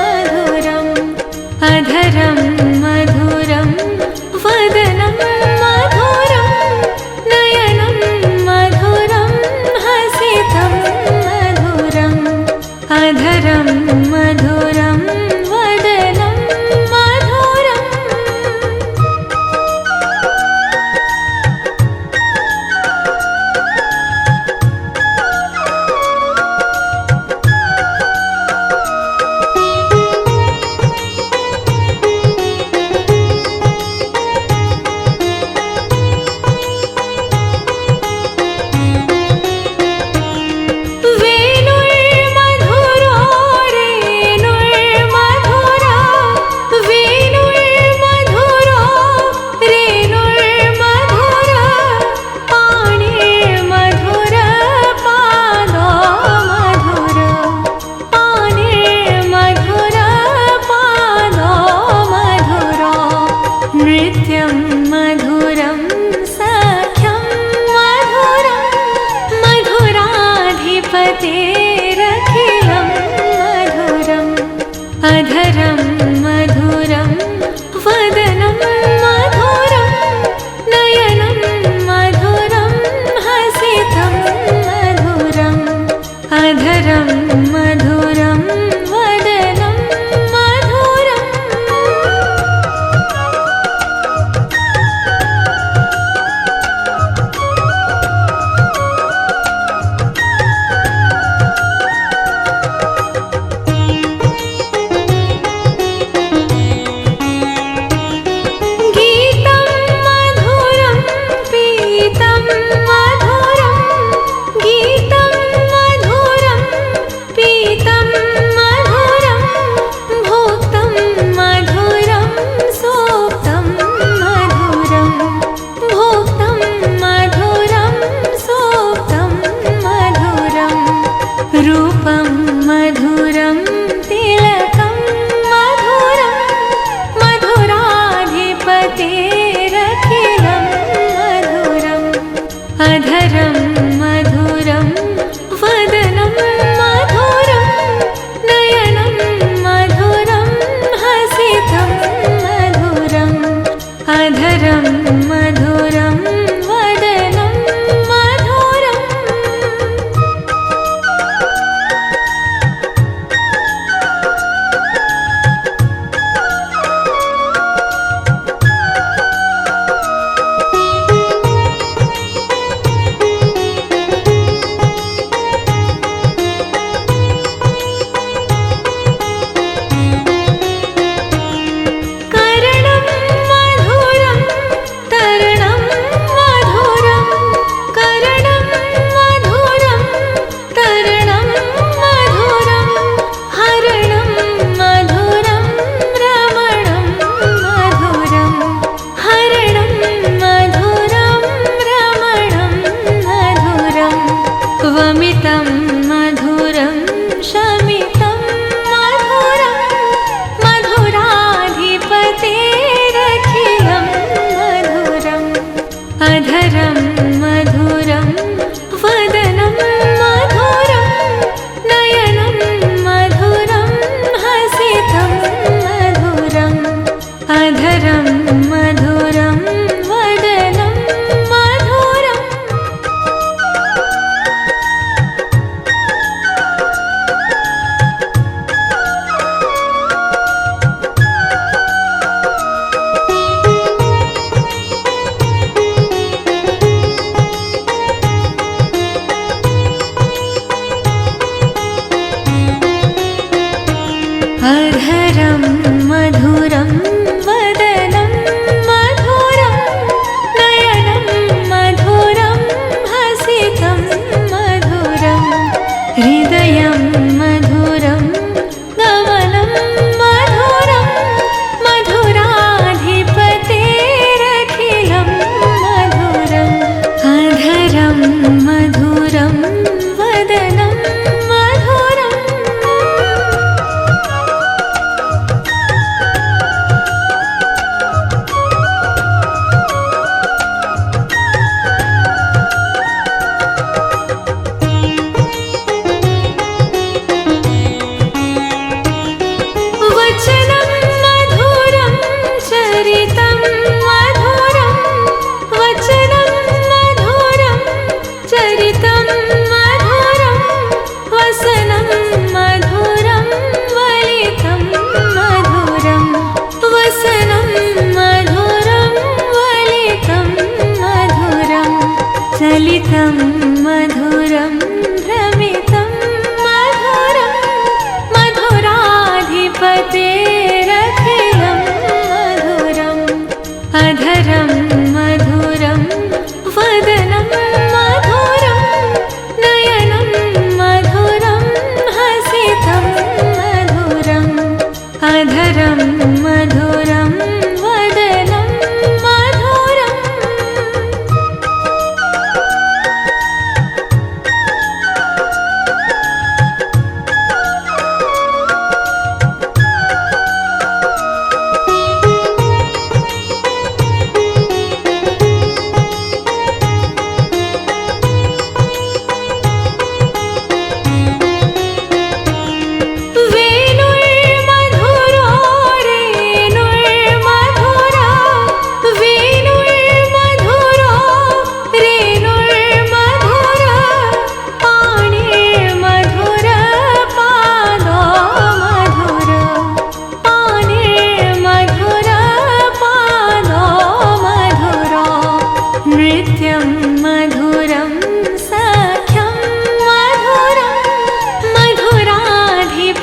मधुरम् अधरं मधुरं वदनं मधुरं नयनं मधुरं हसितं मधुरम् अधरं मधुरं वदनं मधुरम् वेणुर्मधुरो अधरं मधुरं वदनं मधुरं नयनं मधुरं हसितं मधुरम् अधरं मधुरं वदनं मधुरम्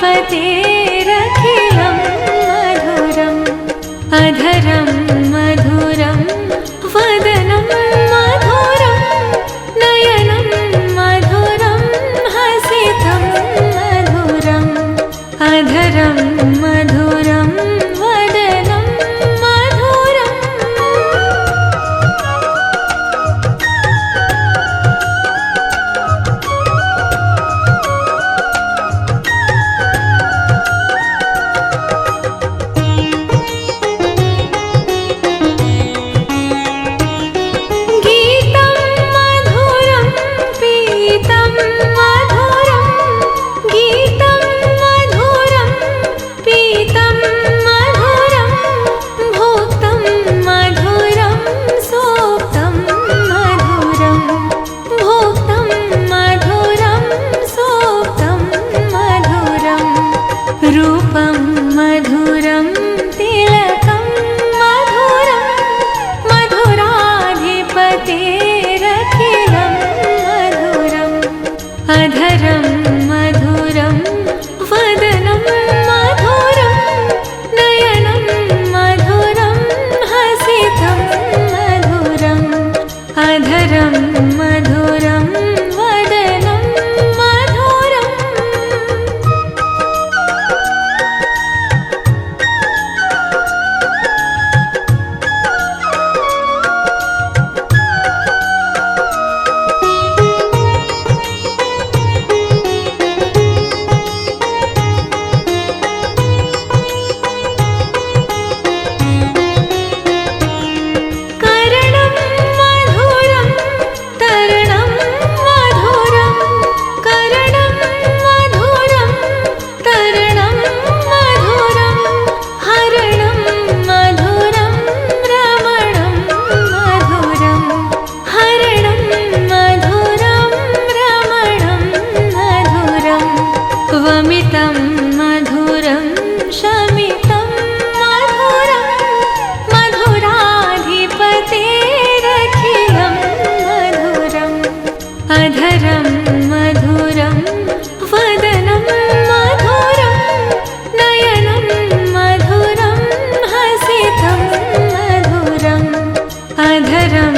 मधुराधिपतेरखिलं मधुरम् अधरं मधुरं वदनं मधुरं नयनं मधुरं हसितं मधुरम् अधरं मधुरं वदनं मधुरम् गीतं मधुरं पीतं मधुरं गीतं मधुरं पीतं मधुरं भोक्तं मधुरं सोक्तं मधुरं भोक्तं मधुरं सोक्तं मधुरं रूपं मधुरं तिलकं मधुरं मधुराधिपतेरखिलं मधुरम् अधरं मधुरं वदनं मधुरं नयनं मधुरं हसितं मधुरम् अधरं मधुरं वदनं मधुरम् करणं मधुरं तरणं मधुरं करणं मधुरं तरणं मधुरं हरणं मधुरं रमणं मधुरं हरणं मधुरं रमणं मधुरं वमितं मधुरं शमितं मधुरं मधुराधिपतेरखिलं मधुरम् अधरं मधुरं वदनं मधुरं नयनं मधुरं हसितं मधुरम् अधरं